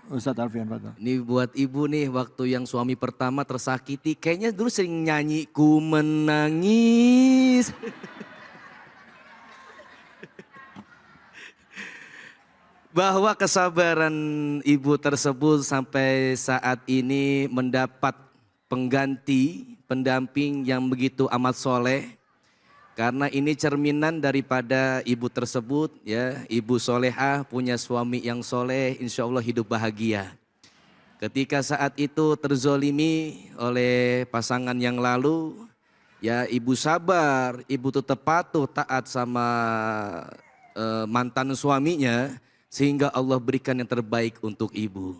Ustadz Alfian Fatah. Ini buat ibu nih, waktu yang suami pertama tersakiti, kayaknya dulu sering nyanyi ku menangis. bahwa kesabaran ibu tersebut sampai saat ini mendapat pengganti, pendamping yang begitu amat soleh. Karena ini cerminan daripada ibu tersebut, ya, ibu solehah punya suami yang soleh, insya Allah hidup bahagia. Ketika saat itu terzolimi oleh pasangan yang lalu, ya ibu sabar, ibu tetap patuh taat sama mantan suaminya, sehingga Allah berikan yang terbaik untuk ibu.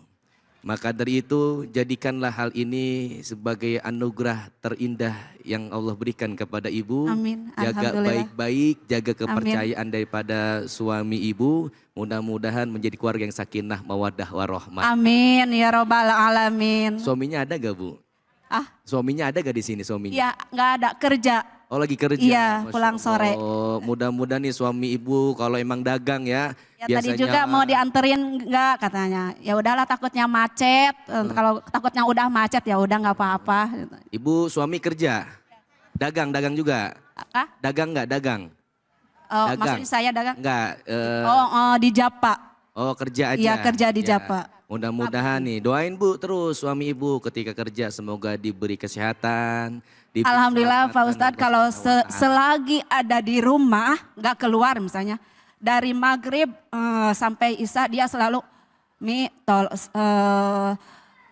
Maka dari itu jadikanlah hal ini sebagai anugerah terindah yang Allah berikan kepada ibu. Amin. Jaga Alhamdulillah. baik-baik, jaga kepercayaan daripada suami ibu. Mudah-mudahan menjadi keluarga yang sakinah, mawaddah, warahmah. Amin ya robbal alamin. Suaminya ada gak bu? Ah, Suaminya ada gak di sini suaminya? ya nggak ada kerja. Oh lagi kerja? Iya, Masya pulang sore. Allah. Mudah-mudahan nih suami ibu kalau emang dagang ya. Ya tadi juga mau dianterin enggak katanya. Ya udahlah takutnya macet. Kalau takutnya udah macet ya udah nggak apa-apa. Ibu suami kerja? Dagang juga? Ah? Dagang nggak? Dagang? Oh, Dagang. maksudnya saya dagang? Enggak. Di Japa. Oh kerja aja? Iya kerja di Ya. Japa. Mudah-mudahan nih doain bu terus suami ibu ketika kerja semoga diberi kesehatan. Diberi Alhamdulillah Pak keselamatan Ustadz Allah kalau Subhanahu wa ta'ala. selagi ada di rumah nggak keluar misalnya. Dari maghrib sampai isya dia selalu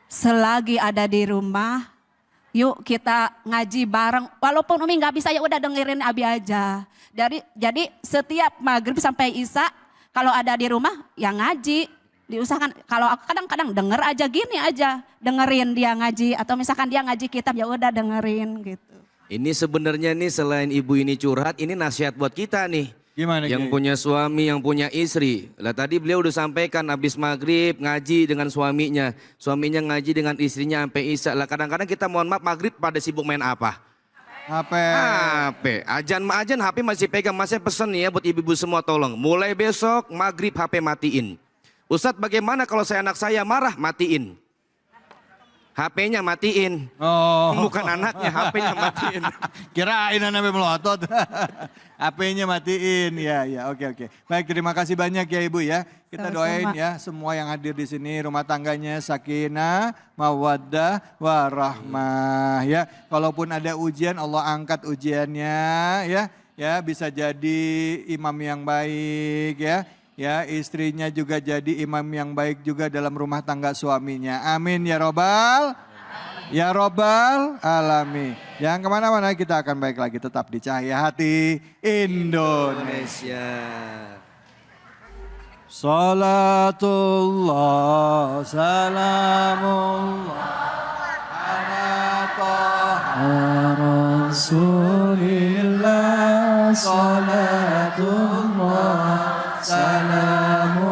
selagi ada di rumah yuk kita ngaji bareng. Walaupun Umi nggak bisa ya udah dengerin Abi aja. Jadi setiap maghrib sampai isya kalau ada di rumah ya ngaji. Diusahakan kalau aku kadang-kadang denger aja gini aja. Dengerin dia ngaji atau misalkan dia ngaji kitab ya udah dengerin gitu. Ini sebenarnya nih selain ibu ini curhat ini nasihat buat kita nih. Gimana Yang Kiai? punya suami, yang punya istri. Lah tadi beliau udah sampaikan habis maghrib ngaji dengan suaminya. Suaminya ngaji dengan istrinya sampai isya. Lah kadang-kadang kita mohon maaf maghrib pada sibuk main apa? HP. HP. Ajan HP masih pegang. Masih pesen nih ya buat ibu-ibu semua tolong. Mulai besok maghrib HP matiin. Ustadz bagaimana kalau anak saya marah? Matiin. HP-nya matiin. Oh. Bukan anaknya, HP-nya matiin. Kirain anak melotot. HP-nya matiin. Ya, ya, oke. Baik, terima kasih banyak ya Ibu ya. Kita doain ya semua yang hadir di sini rumah tangganya sakinah, mawaddah, warahmah ya. Kalaupun ada ujian Allah angkat ujiannya ya. Ya, bisa jadi imam yang baik ya. Ya, istrinya juga jadi imam yang baik juga dalam rumah tangga suaminya. Amin ya robbal. Ya robbal alamin. Yang kemana-mana kita akan baik lagi tetap di Cahaya Hati Indonesia. Salatullah salamullah ala taha rasulillah. Salatullah salamullah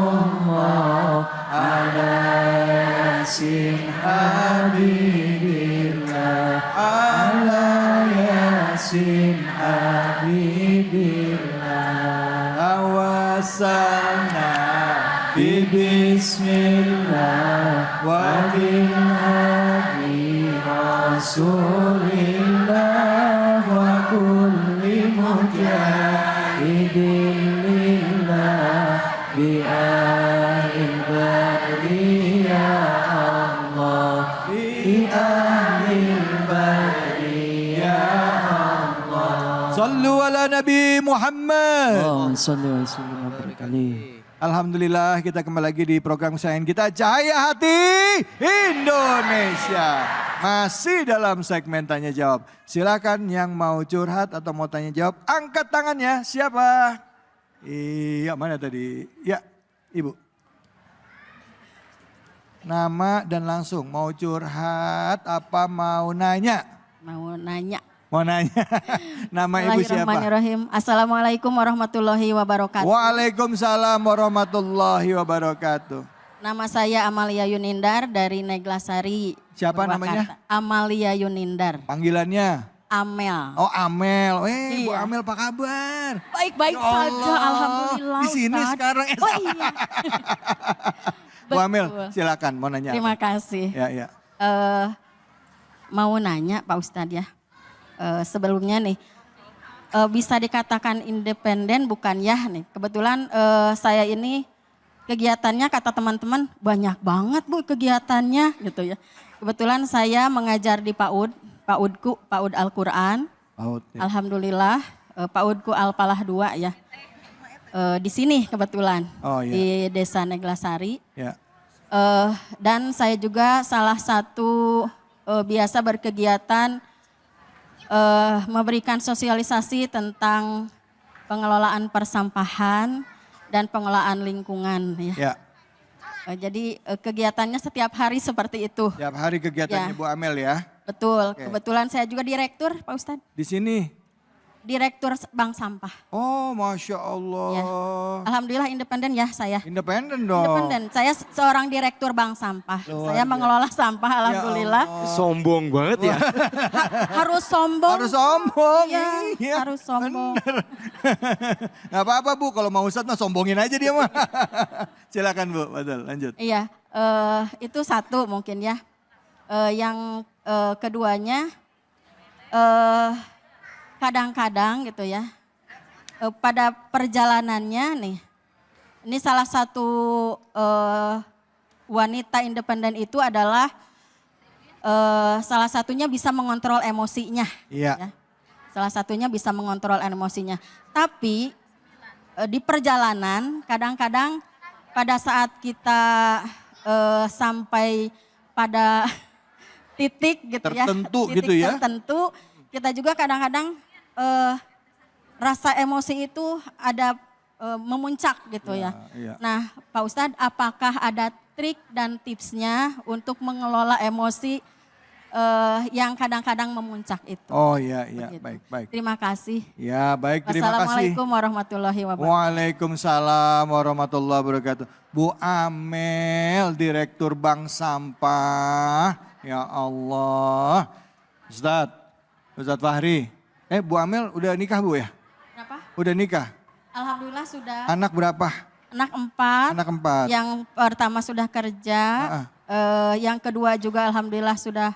ala yasin habibillah. Ala yasin habibillah. Awasalna bismillah wa bil hadi rasulillah wa kulli mujahidin lillah bi ahlil badri ya Allah bi ahlil badri ya Allah. Sallu ala Nabi Muhammad. Alhamdulillah kita kembali lagi di program kesayangan kita Cahaya Hati Indonesia. Masih dalam segmen tanya jawab. Silakan yang mau curhat atau mau tanya jawab angkat tangannya. Siapa? Iya mana tadi? Ya Ibu. Nama dan langsung mau curhat apa mau nanya? Mau nanya. Mau nanya. Nama Ibu siapa? Bismillahirrahmanirrahim. Assalamualaikum warahmatullahi wabarakatuh. Waalaikumsalam warahmatullahi wabarakatuh. Nama saya Amalia Yunindar dari Neglasari. Siapa Purwakarta. namanya? Amalia Yunindar. Panggilannya? Amel. Oh Amel. Bu Iya. Amel apa kabar? Baik-baik Ya saja, Allah, alhamdulillah. di sini Ustaz. sekarang. Oh iya. Bu Amel Betul. silakan mau nanya. Terima apa? kasih. Ya. Mau nanya Pak Ustadz ya. Sebelumnya nih, bisa dikatakan independen bukan ya nih. Kebetulan saya ini kegiatannya kata teman-teman banyak banget Bu kegiatannya gitu ya. Kebetulan saya mengajar di PAUD Al-Quran. PAUD. Ya. Alhamdulillah PAUDku Al-Palah 2 ya. Di sini kebetulan Oh, ya. di Desa Neglasari. Ya. Dan saya juga salah satu biasa berkegiatan memberikan sosialisasi tentang pengelolaan persampahan dan pengelolaan lingkungan ya. Ya. Jadi kegiatannya setiap hari seperti itu. Tiap hari kegiatannya Ya. Bu Amel ya. Betul, Oke. kebetulan saya juga direktur Pak Ustadz. Di sini. Direktur Bank Sampah. Oh, Masya Allah. Ya. Alhamdulillah independen ya saya. Independen dong. Independen, saya seorang direktur Bank Sampah. Luar Saya biasa. mengelola sampah alhamdulillah. Allah. Sombong banget ya. Harus sombong. Harus sombong. Iya, harus sombong. Gak apa-apa Bu, kalau mau Ustadz mah sombongin aja dia mah. Silakan Bu, betul lanjut. Iya, itu satu mungkin ya. Yang keduanya, kadang-kadang gitu ya, pada perjalanannya nih, ini salah satu wanita independen itu adalah salah satunya bisa mengontrol emosinya. Iya. Ya. Salah satunya bisa mengontrol emosinya. Tapi di perjalanan kadang-kadang pada saat kita sampai pada titik gitu ya. Tertentu titik gitu ya. tertentu, kita juga kadang-kadang rasa emosi itu ada memuncak gitu ya. Iya. Nah Pak Ustadz, apakah ada trik dan tipsnya untuk mengelola emosi yang kadang-kadang memuncak itu? Oh iya, iya, Begitu. baik. Terima kasih. Ya baik, terima kasih. Wassalamualaikum warahmatullahi wabarakatuh. Waalaikumsalam warahmatullahi wabarakatuh. Bu Amel, Direktur Bank Sampah. Ya Allah. Ustadz Fahri. Bu Amel udah nikah Bu ya? Kenapa? Udah nikah? Alhamdulillah sudah. Anak berapa? Anak 4. Anak 4. Yang pertama sudah kerja. Yang kedua juga alhamdulillah sudah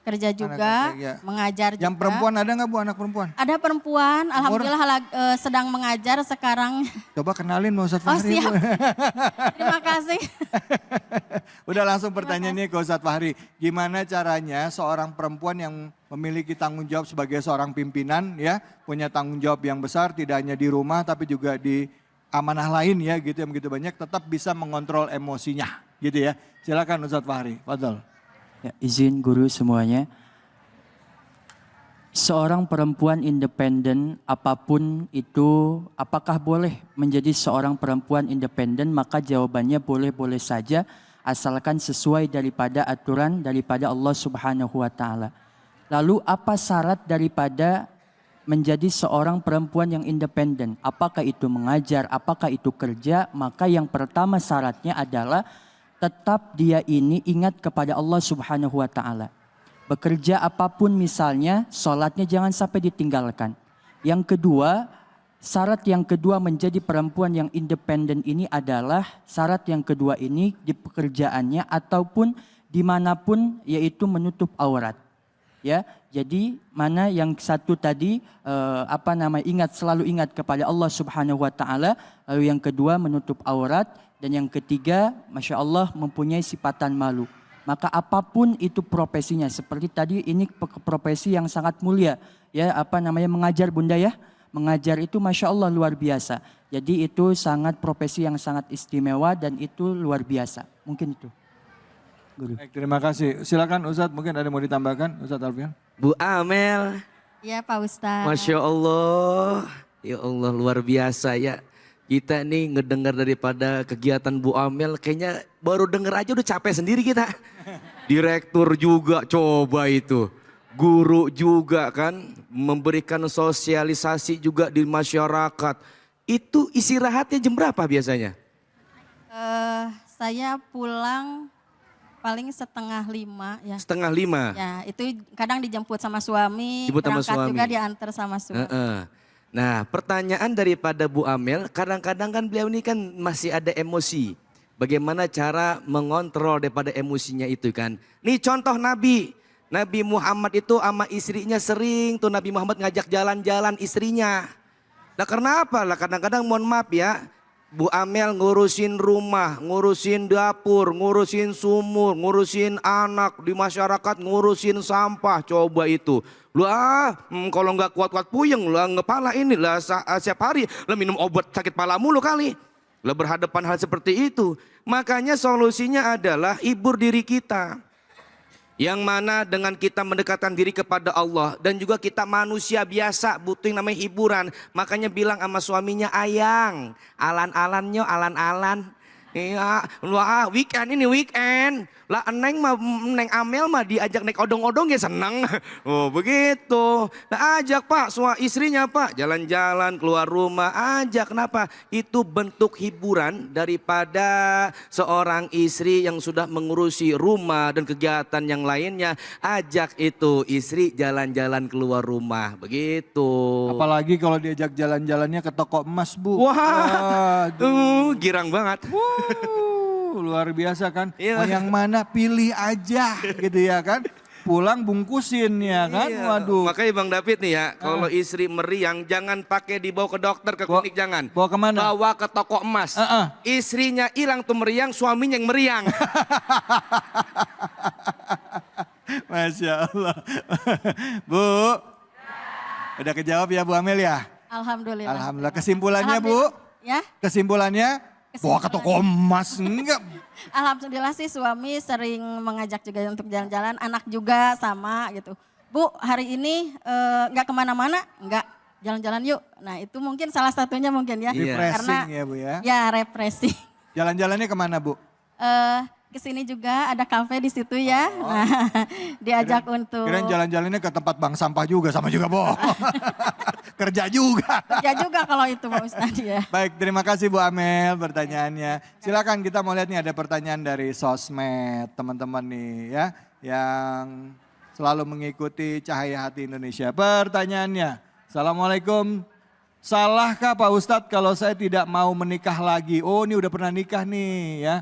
kerja juga. kerja, ya. Mengajar juga. Yang perempuan ada nggak Bu, anak perempuan? Ada perempuan, alhamdulillah sedang mengajar sekarang. Coba kenalin mau Ustadz Oh Fahri. siap. Bu. Terima kasih. Udah langsung pertanyaannya ke Ustadz Fahri. Gimana caranya seorang perempuan yang memiliki tanggung jawab sebagai seorang pimpinan ya. Punya tanggung jawab yang besar tidak hanya di rumah tapi juga di amanah lain ya gitu yang begitu banyak. Tetap bisa mengontrol emosinya gitu ya. Silakan Ustadz Fahri, fadhol. Ya, izin guru semuanya. Seorang perempuan independen apapun itu, apakah boleh menjadi seorang perempuan independen? Maka jawabannya boleh-boleh saja asalkan sesuai daripada aturan daripada Allah Subhanahu wa taala. Lalu apa syarat daripada menjadi seorang perempuan yang independen? Apakah itu mengajar, apakah itu kerja? Maka yang pertama syaratnya adalah tetap dia ini ingat kepada Allah Subhanahu wa taala. Bekerja apapun misalnya, sholatnya jangan sampai ditinggalkan. Yang kedua, syarat yang kedua menjadi perempuan yang independen ini adalah syarat yang kedua ini di pekerjaannya ataupun dimanapun yaitu menutup aurat. Ya, jadi mana yang satu tadi selalu ingat kepada Allah Subhanahu wa taala, lalu yang kedua menutup aurat dan yang ketiga Masya Allah mempunyai sifatan malu. Maka apapun itu profesinya, seperti tadi ini profesi yang sangat mulia, ya mengajar Bunda ya, mengajar itu Masya Allah luar biasa. Jadi itu sangat profesi yang sangat istimewa dan itu luar biasa. Mungkin itu. Guru. Baik, terima kasih. Silakan Ustadz, mungkin ada yang mau ditambahkan Ustadz Alfian. Bu Amel, Ya Pak Ustadz. Masya Allah, ya Allah luar biasa ya. Kita nih ngedengar daripada kegiatan Bu Amel, kayaknya baru denger aja udah capek sendiri kita. Direktur juga coba itu, guru juga kan, memberikan sosialisasi juga di masyarakat. Itu istirahatnya jam berapa biasanya? Saya pulang paling 4:30 ya. 4:30? Ya itu kadang dijemput sama suami, Jemput sama berangkat suami. juga diantar sama suami. Nah pertanyaan daripada Bu Amel, kadang-kadang kan beliau ini kan masih ada emosi. Bagaimana cara mengontrol daripada emosinya itu kan. Nih contoh Nabi Muhammad itu sama istrinya sering tuh Nabi Muhammad ngajak jalan-jalan istrinya. Nah karena apa lah kadang-kadang mohon maaf ya, Bu Amel ngurusin rumah, ngurusin dapur, ngurusin sumur, ngurusin anak di masyarakat, ngurusin sampah. Coba itu. Kalau nggak kuat-kuat puyeng, lah ngepala ini lah setiap hari lah minum obat sakit pala mulu kali. Lah berhadapan hal seperti itu. Makanya solusinya adalah hibur diri kita. Yang mana dengan kita mendekatkan diri kepada Allah. Dan juga kita manusia biasa butuh yang namanya hiburan. Makanya bilang sama suaminya, ayang, alan-alannya alan-alan. Iya, weekend ini weekend. Lah Neng Amel mah diajak naik odong-odong ya seneng. Oh begitu. Nah ajak Pak, istrinya Pak jalan-jalan keluar rumah, ajak. Kenapa? Itu bentuk hiburan daripada seorang istri yang sudah mengurusi rumah dan kegiatan yang lainnya. Ajak itu istri jalan-jalan keluar rumah, begitu. Apalagi kalau diajak jalan-jalannya ke toko emas, Bu. Wah, girang banget. Luar biasa kan. Iya. Mau yang mana pilih aja gitu ya kan. Pulang bungkusin ya kan. Iya. Waduh. Makanya Bang David nih ya, kalau istri meriang jangan pakai dibawa ke dokter, ke klinik, jangan. Bawa kemana? Bawa ke toko emas. Istrinya hilang tuh meriang, suaminya yang meriang. Masya Allah. Bu, udah kejawab ya Bu Amel ya? Alhamdulillah. Alhamdulillah. Kesimpulannya Bu? Ya. Kesimpulannya? Bawa ke toko emas, enggak. Alhamdulillah sih suami sering mengajak juga untuk jalan-jalan, anak juga sama gitu. Bu hari ini nggak kemana-mana, nggak jalan-jalan yuk. Nah itu mungkin salah satunya mungkin ya. Refreshing ya Bu ya. Ya refreshing. Jalan-jalannya kemana Bu? Kesini juga ada kafe di situ ya. Nah, diajak untuk. Kirain jalan-jalannya ke tempat bank sampah juga, sama juga Bu. Kerja juga. Kerja juga kalau itu Pak Ustadz ya. Baik, terima kasih Bu Amel pertanyaannya. Silakan kita mau lihat nih ada pertanyaan dari sosmed teman-teman nih ya. Yang selalu mengikuti Cahaya Hati Indonesia. Pertanyaannya, Assalamualaikum. Salahkah Pak Ustadz kalau saya tidak mau menikah lagi? Oh ini udah pernah nikah nih ya.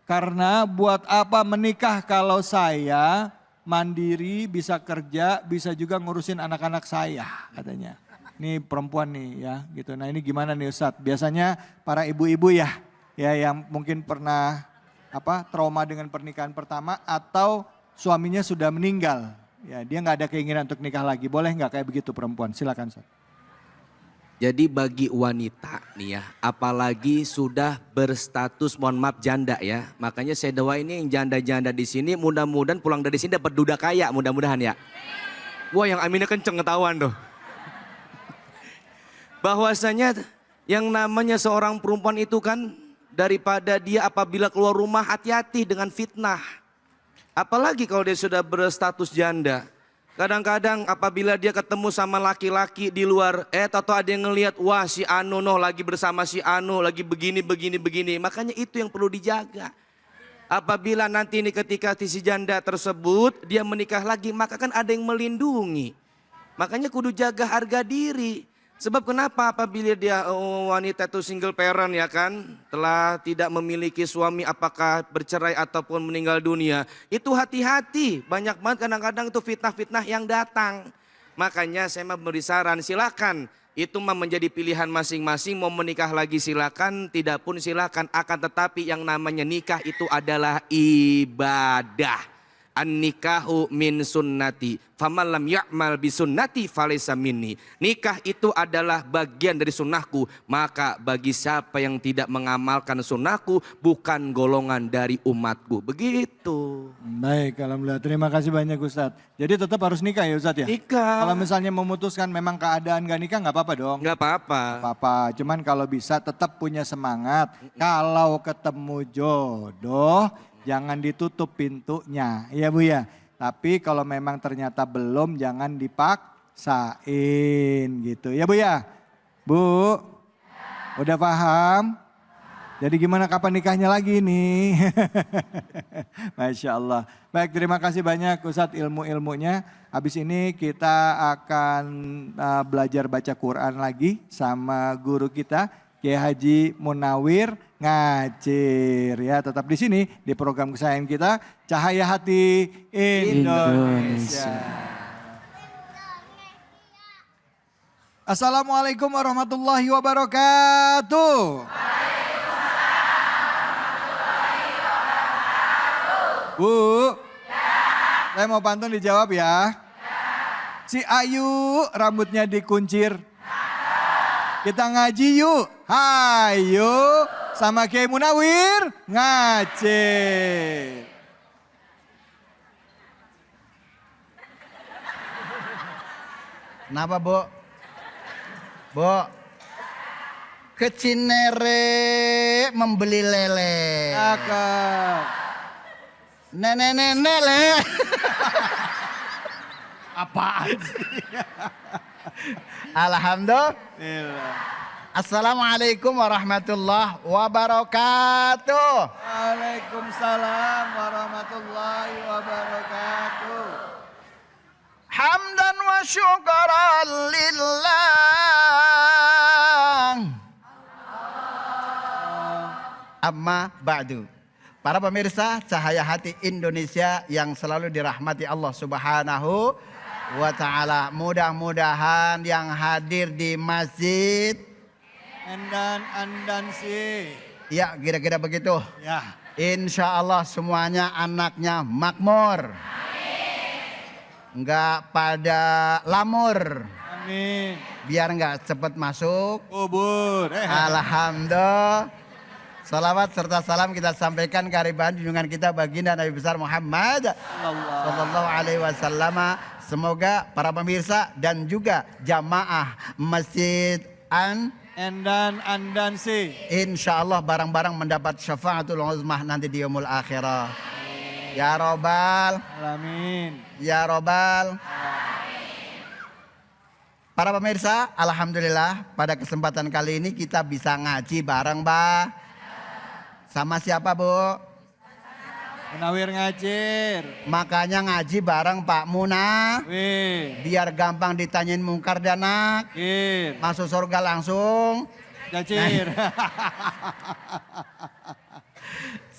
Karena buat apa menikah kalau saya mandiri, bisa kerja, bisa juga ngurusin anak-anak saya katanya. Ini perempuan nih ya gitu. Nah ini gimana nih Ustadz? Biasanya para ibu-ibu ya yang mungkin pernah trauma dengan pernikahan pertama atau suaminya sudah meninggal. Ya dia nggak ada keinginan untuk nikah lagi. Boleh nggak kayak begitu perempuan? Silakan Ustadz. Jadi bagi wanita nih ya, apalagi sudah berstatus mohon maaf janda ya. Makanya saya doain ini yang janda-janda di sini mudah-mudahan pulang dari sini dapat duda kaya mudah-mudahan ya. Wah yang aminnya kenceng ketahuan tuh. Bahwasanya yang namanya seorang perempuan itu kan daripada dia apabila keluar rumah hati-hati dengan fitnah. Apalagi kalau dia sudah berstatus janda. Kadang-kadang apabila dia ketemu sama laki-laki di luar, atau ada yang ngelihat, wah si Anu lagi bersama si Anu, lagi begini. Makanya itu yang perlu dijaga. Apabila nanti ini ketika si janda tersebut, dia menikah lagi, maka kan ada yang melindungi. Makanya kudu jaga harga diri. Sebab kenapa apabila dia wanita itu single parent ya kan, telah tidak memiliki suami apakah bercerai ataupun meninggal dunia. Itu hati-hati, banyak banget kadang-kadang itu fitnah-fitnah yang datang. Makanya saya memberi saran silakan, itu mah menjadi pilihan masing-masing, mau menikah lagi silakan, tidak pun silakan. Akan tetapi yang namanya nikah itu adalah ibadah. An-nikahu min sunnati, faman lam ya'mal bi sunnati falaysa minni. Nikah itu adalah bagian dari sunnahku, maka bagi siapa yang tidak mengamalkan sunnahku bukan golongan dari umatku. Begitu. Baik, alhamdulillah. Terima kasih banyak Ustadz. Jadi tetap harus nikah ya Ustadz ya? Nikah. Kalau misalnya memutuskan memang keadaan gak nikah nggak apa-apa dong? Nggak apa-apa. Apa-apa, cuman kalau bisa tetap punya semangat. Kalau ketemu jodoh, jangan ditutup pintunya, ya Bu ya. Tapi kalau memang ternyata belum, jangan dipaksain gitu, ya Bu ya. Bu, udah paham? Jadi gimana kapan nikahnya lagi nih? Masya Allah. Baik, terima kasih banyak Ustadz ilmu-ilmunya. Habis ini kita akan belajar baca Quran lagi sama guru kita, Kiai Haji Munawir Ngacir ya, tetap di sini di program kesayangan kita Cahaya Hati Indonesia. Assalamualaikum warahmatullahi wabarakatuh. Bu. Saya mau pantun dijawab ya. Si Ayu rambutnya dikuncir. Kita ngaji yuk. Hayo sama Kiai Munawir ngaji. Kenapa, Bu? Bu. Ke Cinere membeli lele. Cakep. Nenek lele. Apaan sih? Alhamdulillah. Assalamualaikum warahmatullahi wabarakatuh. Waalaikumsalam warahmatullahi wabarakatuh. Hamdan wa syukran lillah. Amma ba'du. Para pemirsa Cahaya Hati Indonesia yang selalu dirahmati Allah Subhanahu wa ta'ala. Mudah-mudahan yang hadir di masjid. Andan sih. Ya kira-kira begitu. Ya. Insya Allah semuanya anaknya makmur. Enggak pada lamur. Amin. Biar enggak cepat masuk Kubur. Alhamdulillah. Salawat serta salam kita sampaikan ke hariban junjungan kita baginda Nabi besar Muhammad sallallahu alaihi wasallam. Semoga para pemirsa dan juga jamaah Masjid Andan sih. insya Allah barang-barang mendapat syafaatul uzmah nanti di yaumul akhirah. Ya Robbal Alamin. Ya Robbal. Para pemirsa, alhamdulillah pada kesempatan kali ini kita bisa ngaji bareng, Mbak. Sama siapa, Bu? Munawir ngajir. Makanya ngaji bareng Pak Muna. Wih. Biar gampang ditanyain mungkar dan nakir. Masuk surga langsung. Jacir.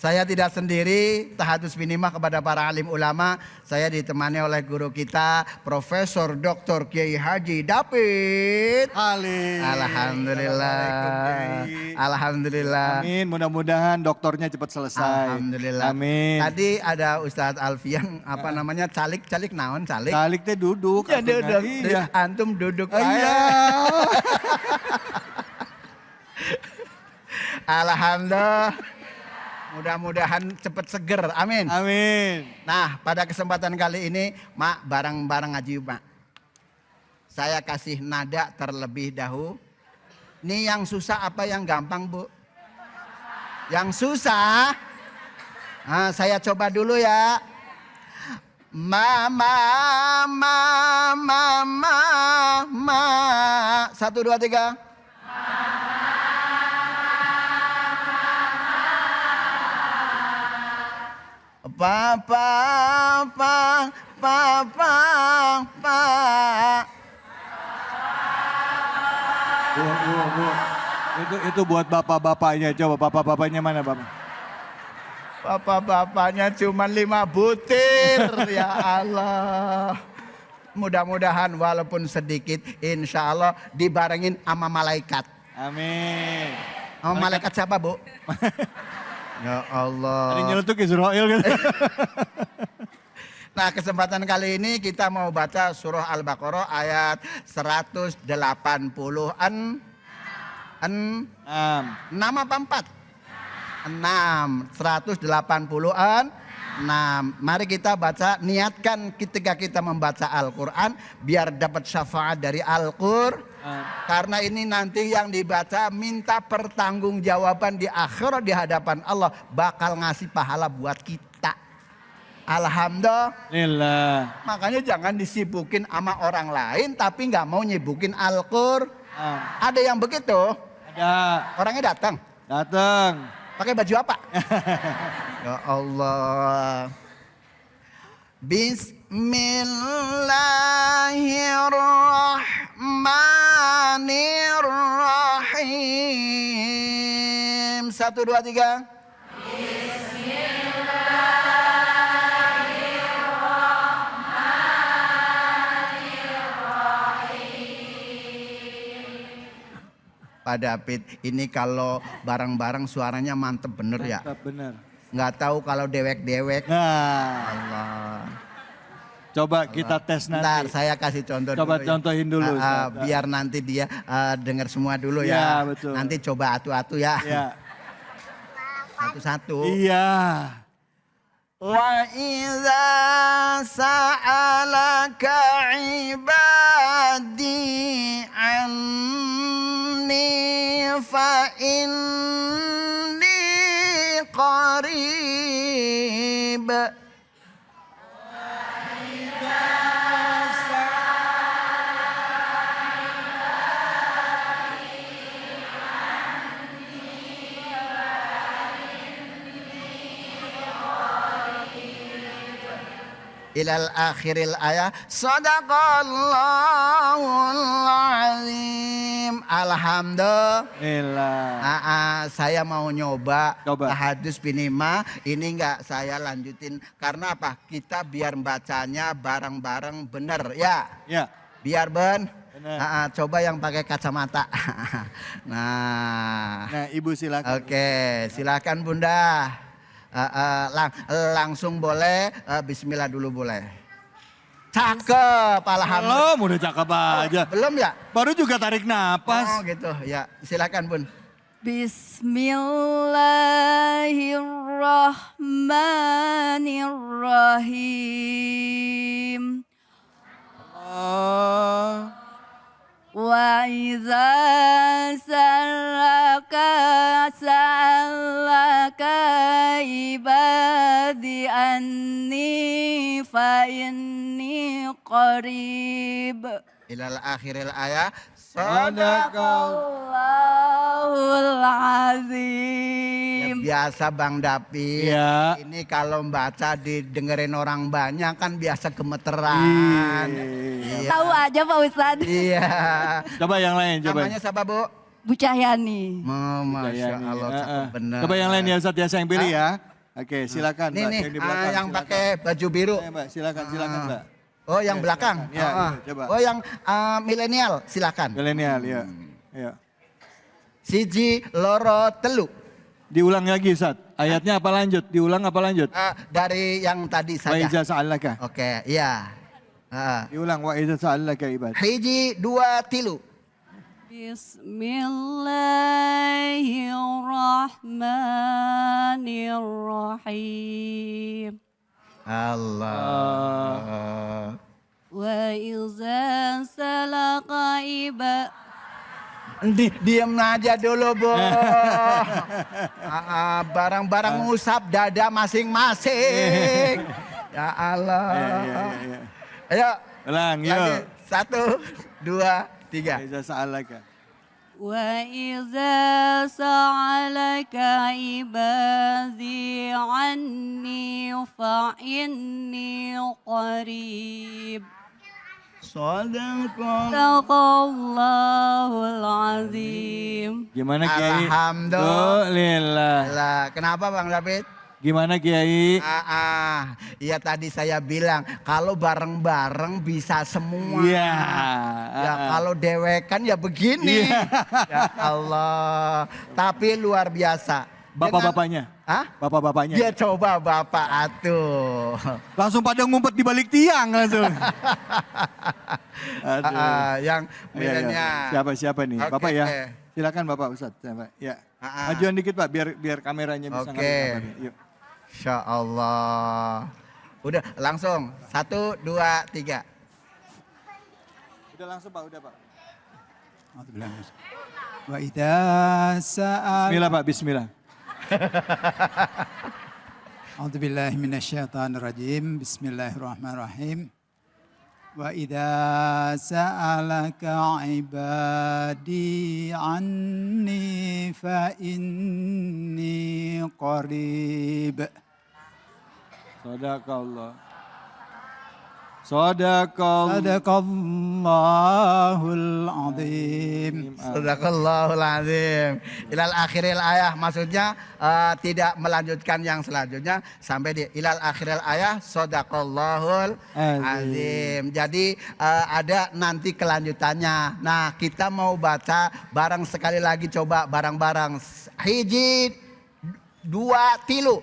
Saya tidak sendiri, tahadus minimah kepada para alim ulama. Saya ditemani oleh guru kita, Profesor Dr. Kiai Haji David Ali. Alhamdulillah. Alhamdulillah. Amin, mudah-mudahan dokternya cepat selesai. Alhamdulillah. Amin. Tadi ada Ustadz Alfian, apa namanya, calik naon calik. Calik teh duduk. Ya duduk. Iya. Antum duduk. Iya. Alhamdulillah. Mudah-mudahan cepat seger. Amin. Amin. Nah, pada kesempatan kali ini, Mak, bareng-bareng ngaji, Mak. Saya kasih nada terlebih dahulu. Ini yang susah apa yang gampang, Bu? Yang susah. Nah, saya coba dulu ya. Mama. 1, 2, 3. Papa. Bu. Itu buat bapak-bapaknya. Coba bapak-bapaknya mana, Bapak? Bapak-bapaknya cuma 5 butir. Ya Allah. Mudah-mudahan walaupun sedikit, insya Allah dibarengin sama malaikat. Amin. Sama malaikat siapa, Bu? Ya Allah. Tadi nyeletuk Israel gitu. Nah, kesempatan kali ini kita mau baca surah Al-Baqarah ayat 180 6 apa 4? 6, 180-an. Nah, mari kita baca, niatkan ketika kita membaca Al-Quran biar dapat syafaat dari Al-Quran. Karena ini nanti yang dibaca minta pertanggungjawaban di akhirat di hadapan Allah, bakal ngasih pahala buat kita. Alhamdulillah. Makanya jangan disibukin sama orang lain tapi nggak mau nyibukin Al-Quran. Ada yang begitu? Ada. Orangnya datang. Pakai baju apa? Ya Allah. Bismillahirrahmanirrahim. 1, 2, 3. Pak David, ini kalau bareng-bareng suaranya mantep bener ya? Mantap bener. nggak tahu kalau dewek-dewek. Nah, Allah. coba kita tes Ntar nanti. saya kasih contoh Coba dulu. contohin dulu, Ustaz. Biar nanti dia dengar semua dulu Ya, ya. betul. Nanti coba atu-atu ya. Ya. Satu-satu. Iya. Wa idza sa'alaka ibadi anni fa inni qarib. Ilal akhiril ayat. Sadaqallahul azim. Alhamdulillah. Saya mau nyoba tahadus binima. Ini enggak saya lanjutin. Karena apa? Kita biar bacanya bareng-bareng bener ya. Ya. Biar coba yang pakai kacamata. Nah, Ibu silakan. Oke, silakan Bunda. Langsung boleh, bismillah dulu boleh. Cakep, alhamdulillah. Belum, udah cakep aja. Belum ya? Baru juga tarik napas. Oh gitu, ya silakan Bun. Bismillahirrahmanirrahim. Wa idza sa'alaka ibadi anni fa inni qarib. Ilal akhiril ayat. Sadaqallahul azim. Ya, biasa Bang Dapi. Ya. Ini kalau baca didengerin orang banyak kan biasa gemeteran. Iya. Tahu aja Pak Ustadz. Iya. Coba yang lain, coba. Namanya siapa Bu? Bu Cahyani. Masya Allah, cakep bener. Coba yang lain ya Ustaz ya, saya yang pilih ya. Oke, silakan Nih Mbak. nih, Yang di belakang, yang silakan. pakai baju biru. Mbak, silakan Mbak. Oh, yang belakang. Ya, coba. Oh, yang milenial, silakan. Milenial, ya. Ya. Siji loro telu. Diulang lagi Ustaz. Ayatnya apa lanjut? Diulang apa lanjut? Dari yang tadi Wa iza saja. sa'alaka. Oke, iya. Diulang wa iza sa'alaka ibad. Hiji dua tilu. Bismillahirrahmanirrahim. Allah. Wa iza salaka Diam aja dulu, Bu. Barang-barang ngusap dada masing-masing. Ya Allah. Ayo. Ulang, Lagi. yuk. 1, 2, 3. Wa iza sa'alaka. Wa iza sa'alaka ibadi anni fa inni qarib. Sadaqallahul azim. Gimana Kiai? Alhamdulillah. Kenapa Bang David? Gimana Kiai? Iya tadi saya bilang kalau bareng-bareng bisa semua. Iya. Ya kalau dewekan ya begini. Ya Allah. Tapi luar biasa. Bapak-bapaknya? Hah? Bapak-bapaknya? Ya coba bapak atuh. Langsung pada ngumpet di balik tiang langsung. Yang milenial. Siapa nih? Oke, Bapak ya. oke. Silakan Bapak Ustadz. Ya. Majuan dikit Pak biar kameranya bisa Oke. Yuk. Insya Allah. Udah langsung. 1, 2, 3. Udah langsung Pak, udah Pak. Wa idza sa'al Bismillah Pak, bismillah. A'udzubillahi minasyaitonirrajim. Bismillahirrahmanirrahim. Wa idza sa'alaka ibadi anni fa inni qarib. Sadaqallah. Sadaqallahul azim. Sadaqallahul azim. Ilal akhiril ayah maksudnya tidak melanjutkan yang selanjutnya sampai di ilal akhiril ayah sadaqallahul azim. Jadi ada nanti kelanjutannya. Nah, kita mau baca bareng sekali lagi coba bareng-bareng. Hiji, dua, tilu.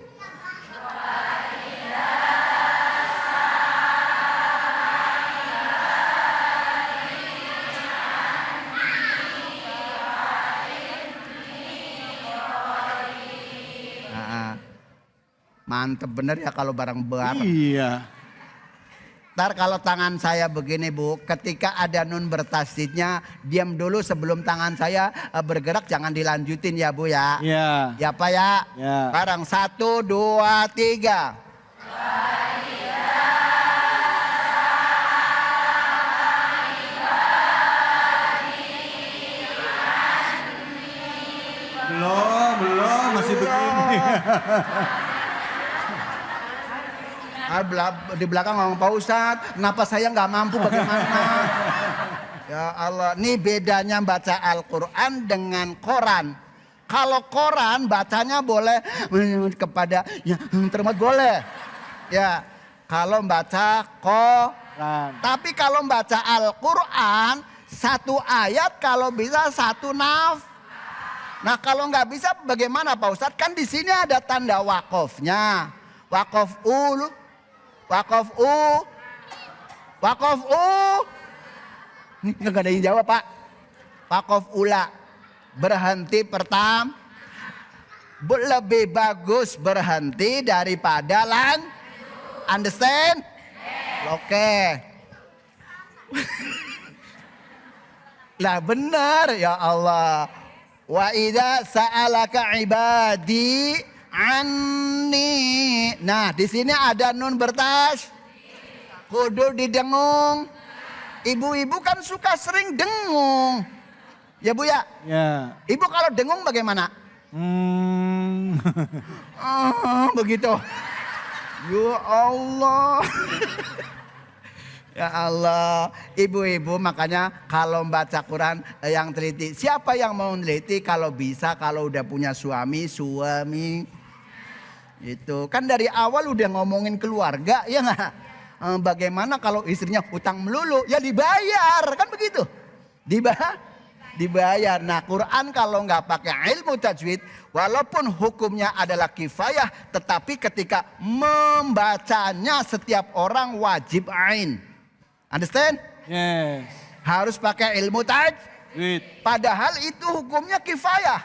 Mantep bener ya kalau bareng bareng. Iya. Ntar kalau tangan saya begini Bu, ketika ada nun bertasdidnya, diam dulu sebelum tangan saya bergerak, jangan dilanjutin ya Bu ya. Iya. Ya Pak ya. Ya. Sekarang 1, 2, 3. Belum, masih begini. Di belakang ngomong Pak Ustadz, kenapa saya nggak mampu bagaimana? Ya Allah, ini bedanya baca Al-Quran dengan koran. Kalau koran bacanya boleh kepada ya termat boleh. Ya, kalau baca koran. Tapi kalau baca Al-Quran, satu ayat kalau bisa satu naf. Nah kalau nggak bisa bagaimana Pak Ustadz? Kan di sini ada tanda wakofnya. Wakof ul, wakof u, wakof u. Ini nggak ada yang jawab Pak. Wakof ula, berhenti pertama. Lebih bagus berhenti daripada understand? Oke. Lah benar ya Allah. Wa idza sa'alaka ibadi anni. Nah, di sini ada nun bertas. Kudu didengung. Ibu-ibu kan suka sering dengung. Ya Bu ya? Ya. Ibu kalau dengung bagaimana? Begitu. Ya Allah. Ya Allah, ibu-ibu makanya kalau baca Quran yang teliti. Siapa yang mau teliti kalau bisa, kalau udah punya suami. Itu kan dari awal udah ngomongin keluarga ya nggak? Bagaimana kalau istrinya hutang melulu? Ya dibayar, kan begitu? Dibayar. Nah Quran kalau nggak pakai ilmu tajwid, walaupun hukumnya adalah kifayah, tetapi ketika membacanya setiap orang wajib ain. Understand? Yes. Harus pakai ilmu tajwid. Padahal itu hukumnya kifayah.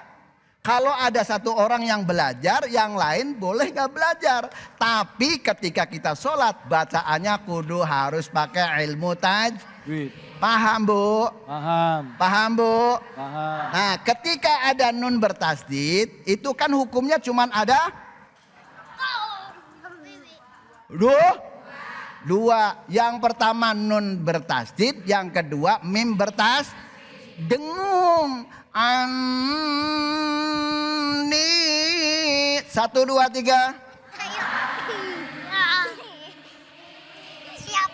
Kalau ada satu orang yang belajar, yang lain boleh nggak belajar. Tapi ketika kita sholat, bacaannya kudu harus pakai ilmu tajwid. Paham Bu? Paham. Paham Bu? Paham. Nah ketika ada nun bertasdid, itu kan hukumnya cuman ada dua. Yang pertama nun bertasdid, yang kedua mim bertas dengung. Ani 1, 2, 3.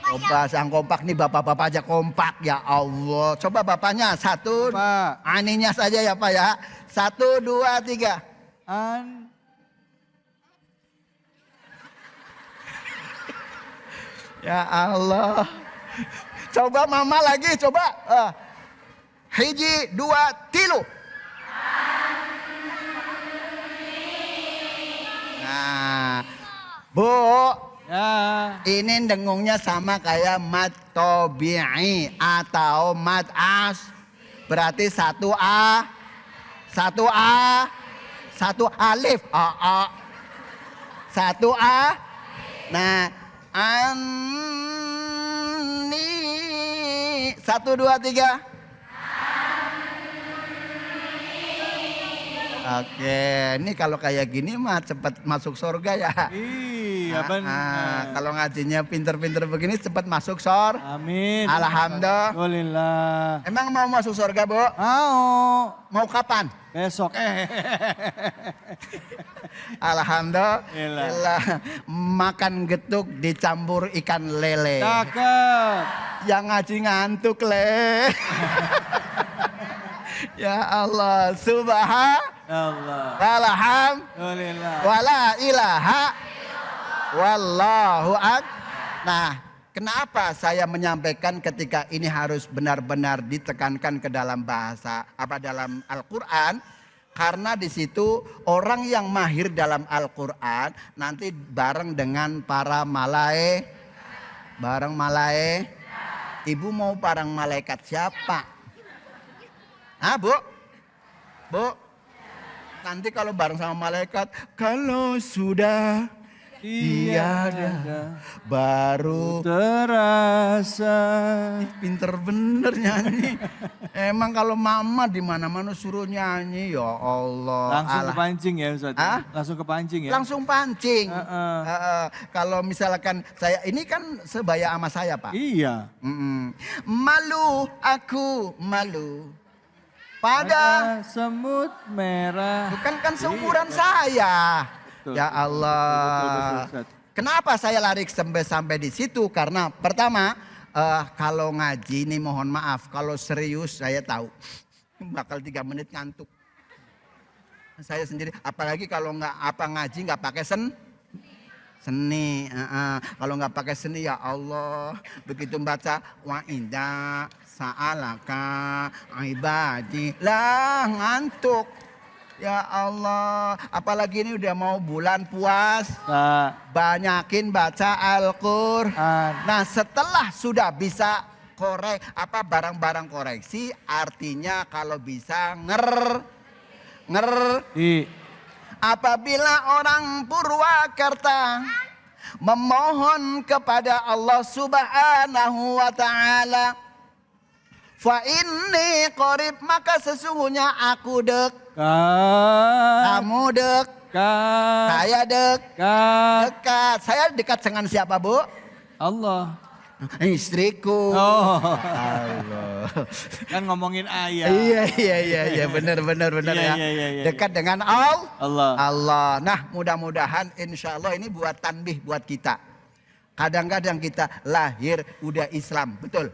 Coba sang kompak nih, bapak-bapak aja kompak ya Allah. Coba bapaknya 1, aninya saja ya Pak ya. 1, 2, 3. Ya Allah. Coba mama lagi, coba. Hiji, 2, 3. Nah, Bu. Ya. Ini dengungnya sama kayak mad tobi'i atau mad as. Berarti 1A, 1A, 1 alif. 1A. Nah, ani 1, 2, 3. Oke, ini kalau kayak gini mah cepat masuk surga ya. Iya benar. Kalau ngajinya pinter-pinter begini cepat masuk Amin. Alhamdulillah. Emang mau masuk surga Bu? Mau. Mau kapan? Besok. Alhamdulillah. Makan getuk dicampur ikan lele. Cakep. Yang ngaji ngantuk le. Ya Allah, subhanallah, walhamdulillah, wala ilaha, wallahu akbar. Nah, kenapa saya menyampaikan ketika ini harus benar-benar ditekankan ke dalam bahasa dalam Al-Quran? Karena di situ orang yang mahir dalam Al-Quran nanti bareng dengan para malaikat. Ibu mau bareng malaikat siapa? Bu? Nanti kalau bareng sama malaikat, kalau sudah tiada baru terasa. pinter bener nyanyi. Emang kalau mama di mana-mana suruh nyanyi, ya Allah. Langsung kepancing ya Ustaz? Hah? Langsung kepancing ya? Langsung pancing. Heeh. Kalau misalkan saya, ini kan sebaya sama saya Pak. Iya. Malu, aku malu. Pada semut merah. bukan kan seumuran saya. Betul, Ya Allah. betul, Ustaz. Kenapa saya lari sampai di situ? Karena pertama, kalau ngaji nih mohon maaf, kalau serius saya tahu bakal 3 menit ngantuk. Saya sendiri, apalagi kalau ngaji nggak pakai seni. Kalau nggak pakai seni, ya Allah, begitu baca wa inda sa'alaka ibadi lah ngantuk. Ya Allah, apalagi ini udah mau bulan puasa. Banyakin baca Al-Qur'an. Nah, setelah sudah bisa barang-barang koreksi, artinya kalau bisa apabila orang Purwakarta memohon kepada Allah Subhanahu wa taala, fa inni qarib, maka sesungguhnya aku kamu saya dekat. Saya dekat dengan siapa, Bu? Allah. Istriku. Allah. Kan ngomongin ayah. Iya, benar ya. Iya. Dekat dengan Allah. Nah, mudah-mudahan insya Allah ini buat tanbih buat kita. Kadang-kadang kita lahir udah Islam, betul.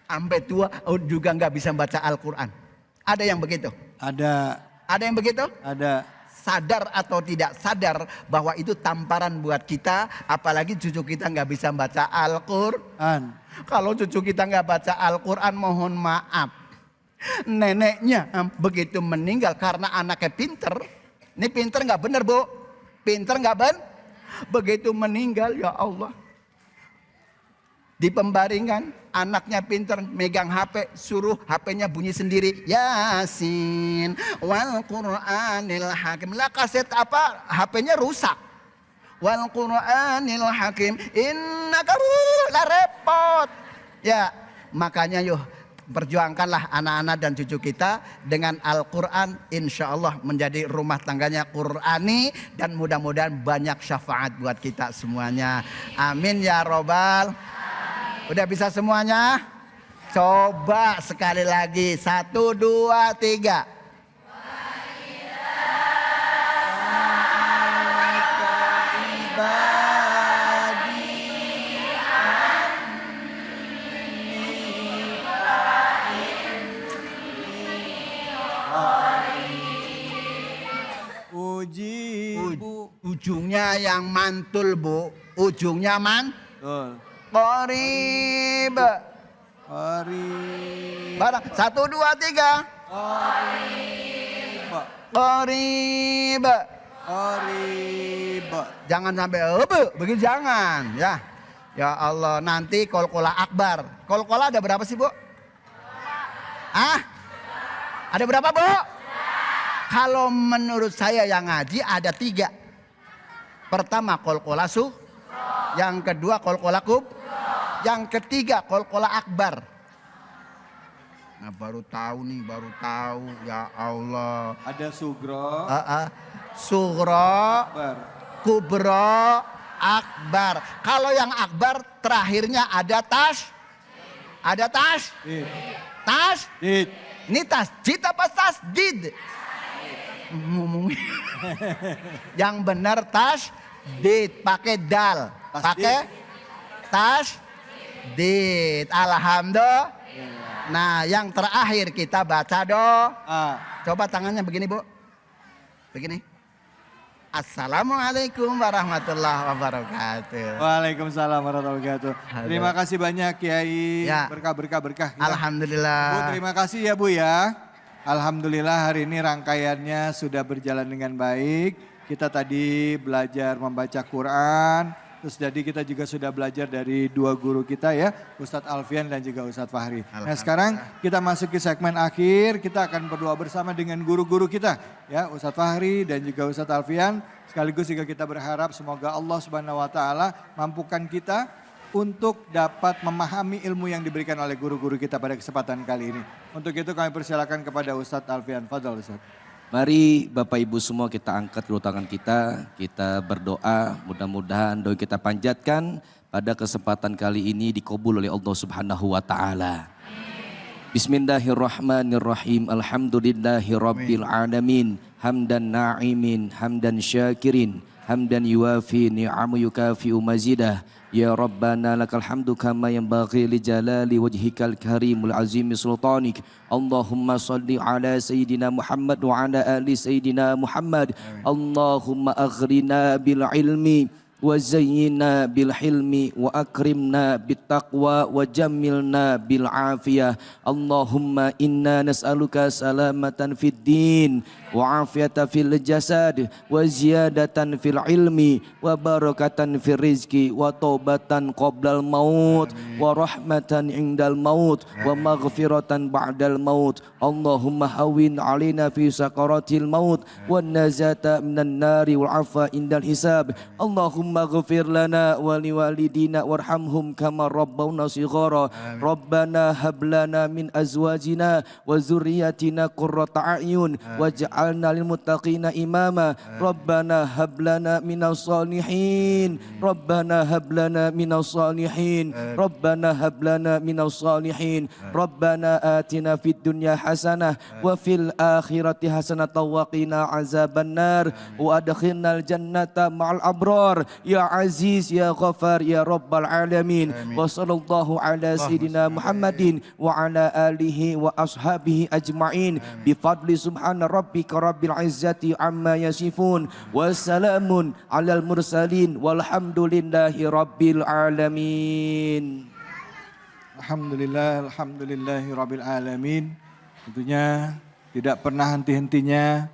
Sampai tua juga nggak bisa baca Al-Quran. Ada yang begitu? Ada yang begitu? Ada. Sadar atau tidak sadar bahwa itu tamparan buat kita, apalagi cucu kita nggak bisa baca Al-Quran. Kalau cucu kita nggak baca Al-Quran, mohon maaf, neneknya begitu meninggal karena anaknya pinter. Ini pinter nggak bener, Bu? Pinter nggak begitu meninggal, ya Allah, di pembaringan anaknya pinter megang HP, suruh HP-nya bunyi sendiri. Yasin wal Qur'anil Hakim. Lah kaset apa? HP-nya rusak. Wal Qur'anil Hakim innaka lah repot. Ya, makanya yuk perjuangkanlah anak-anak dan cucu kita dengan Al-Quran. Insya Allah menjadi rumah tangganya Qur'ani, dan mudah-mudahan banyak syafaat buat kita semuanya. Amin ya robbal. Udah bisa semuanya? Coba sekali lagi. 1, 2, 3. Ujungnya yang mantul, Bu. Ujungnya mantul. Qorib. Barang 1, 2, 3. Qorib. Jangan sampai begitu, jangan ya. Ya Allah, nanti kol-kola akbar. Kol-kola ada berapa sih, Bu? Ada berapa, Bu? Kalau menurut saya yang ngaji ada 3. Pertama kol-kola yang kedua kol-kola yang ketiga kol-kola akbar. Nah, baru tahu, ya Allah. Ada sugro. Sugro, kubro, akbar. Kalau yang akbar terakhirnya ada tas. Ada tas? Tas? Ini tasjid apa tasjid? Yang benar tasjid, pakai dal. Pakai tasjid. Alhamdulillah. Nah, yang terakhir kita baca doa. Coba tangannya begini, Bu. Begini. Assalamualaikum warahmatullahi wabarakatuh. Waalaikumsalam warahmatullahi wabarakatuh. Terima kasih banyak Kiai. Ya. Berkah. Alhamdulillah. Bu, terima kasih ya Bu ya. Alhamdulillah hari ini rangkaiannya sudah berjalan dengan baik. Kita tadi belajar membaca Quran, Terus jadi kita juga sudah belajar dari dua guru kita ya, Ustadz Alfian dan juga Ustadz Fahri. Nah sekarang kita masuk ke segmen akhir, kita akan berdoa bersama dengan guru-guru kita ya, Ustadz Fahri dan juga Ustadz Alfian. Sekaligus juga kita berharap semoga Allah Subhanahu wa taala mampukan kita untuk dapat memahami ilmu yang diberikan oleh guru-guru kita pada kesempatan kali ini. Untuk itu kami persilakan kepada Ustadz Alfian. Fadhal Ustadz. Mari Bapak Ibu semua kita angkat kedua tangan kita berdoa, mudah-mudahan doa kita panjatkan pada kesempatan kali ini dikabul oleh Allah Subhanahu wa taala. Bismillahirrahmanirrahim. Alhamdulillahirabbil alamin. Hamdan na'imin, hamdan syakirin, hamdan yuwafi ni'amu yukafi'u mazidah. Ya Rabbana lakal hamdu kama yanbaghi li jalali wajhikal karimul azimi sultanik. Allahumma salli ala Sayyidina Muhammad wa ala ali Sayyidina Muhammad. Allahumma aghrina bil ilmi wa zayyina bil hilmi wa akrimna bit taqwa wa jammilna bil afiyah. Allahumma inna nas'aluka salamatan fid din wa afiyatan fil jasad wa ziyadatan fil ilmi wa barakatan fil rizki wa taubatan qoblal maut wa rahmatan indal maut wa maghfiratan ba'dal maut. Allahumma hawin alina fi sakaratil maut wa nazata minan nari wal afa indal hisab. Allahumma ghfir lana wa liwalidina warhamhum kama rabbawna shighara. Rabbana hab lana min azwajina wa zurriyyatina qurrata a'yun waj'alna lil muttaqina imama. Rabbana hab lana minas salihin. Rabbana hab lana minas salihin. Rabbana hab lana minas salihin. Rabbana atina fid dunya hasanah wa fil akhirati hasanah wa qina azabannar wa adkhilnal jannata ma'al abrar. Ya Aziz, Ya Ghafar, Ya Rabbal Alamin. Wa sallallahu ala Sayyidina Muhammadin wa ala alihi wa ashabihi ajma'in. Bifadli subhana rabbika rabbil izzati amma yasifun. Wassalamun alal mursalin walhamdulillahi rabbil alamin. Alhamdulillah, alhamdulillahi rabbil alamin. Tentunya tidak pernah henti-hentinya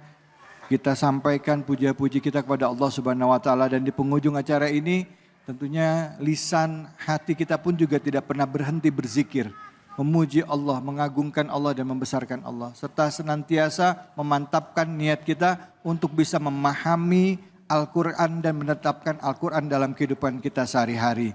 kita sampaikan puja-puji kita kepada Allah Subhanahu wa taala, dan di penghujung acara ini tentunya lisan hati kita pun juga tidak pernah berhenti berzikir, memuji Allah, mengagungkan Allah dan membesarkan Allah, serta senantiasa memantapkan niat kita untuk bisa memahami Al-Qur'an dan menetapkan Al-Qur'an dalam kehidupan kita sehari-hari.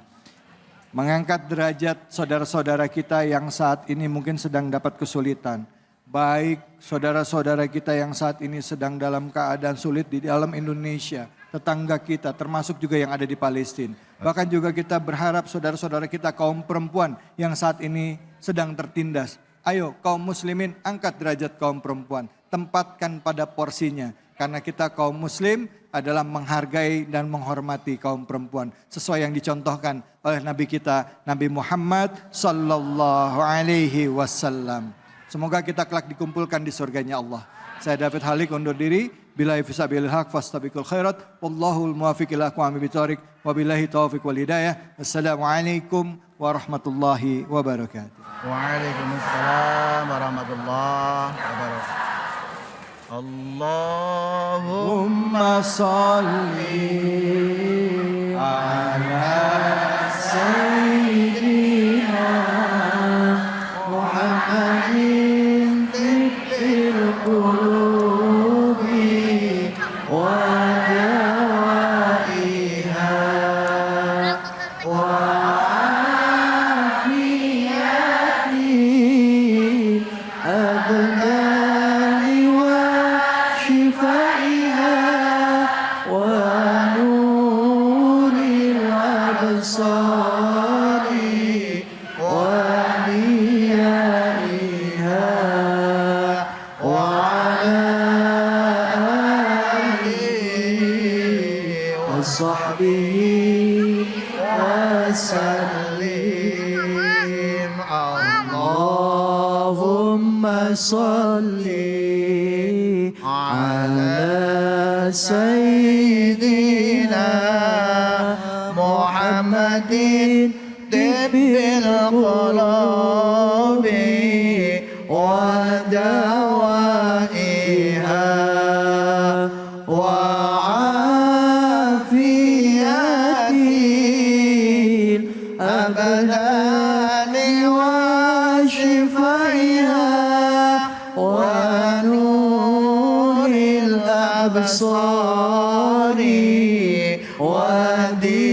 Mengangkat derajat saudara-saudara kita yang saat ini mungkin sedang dapat kesulitan. Baik saudara-saudara kita yang saat ini sedang dalam keadaan sulit di dalam Indonesia, tetangga kita termasuk juga yang ada di Palestina. Bahkan juga kita berharap saudara-saudara kita kaum perempuan yang saat ini sedang tertindas. Ayo kaum muslimin, angkat derajat kaum perempuan, tempatkan pada porsinya. Karena kita kaum muslim adalah menghargai dan menghormati kaum perempuan sesuai yang dicontohkan oleh Nabi kita, Nabi Muhammad sallallahu alaihi wasallam. Semoga kita kelak dikumpulkan di surganya Allah. Saya David Halik undur diri. Billahi fisabilil haq fastabiqul khairat. Wallahul muwafiq ila aqwamit thoriq. Wabillahi taufiq wal hidayah. Assalamualaikum warahmatullahi wabarakatuh. Waalaikumsalam warahmatullahi wabarakatuh. Allahumma salli ala sayyidina Muhammadin tibbil qulubi wa dawaiha wa afiyati abdani wa shifaiha wa nuril absari wa صحبه وسلم. اللهم صل على سيدنا محمد طب القلوب ودوائها وعافيتها الأبدان وشفائها ونور الأبصار ودين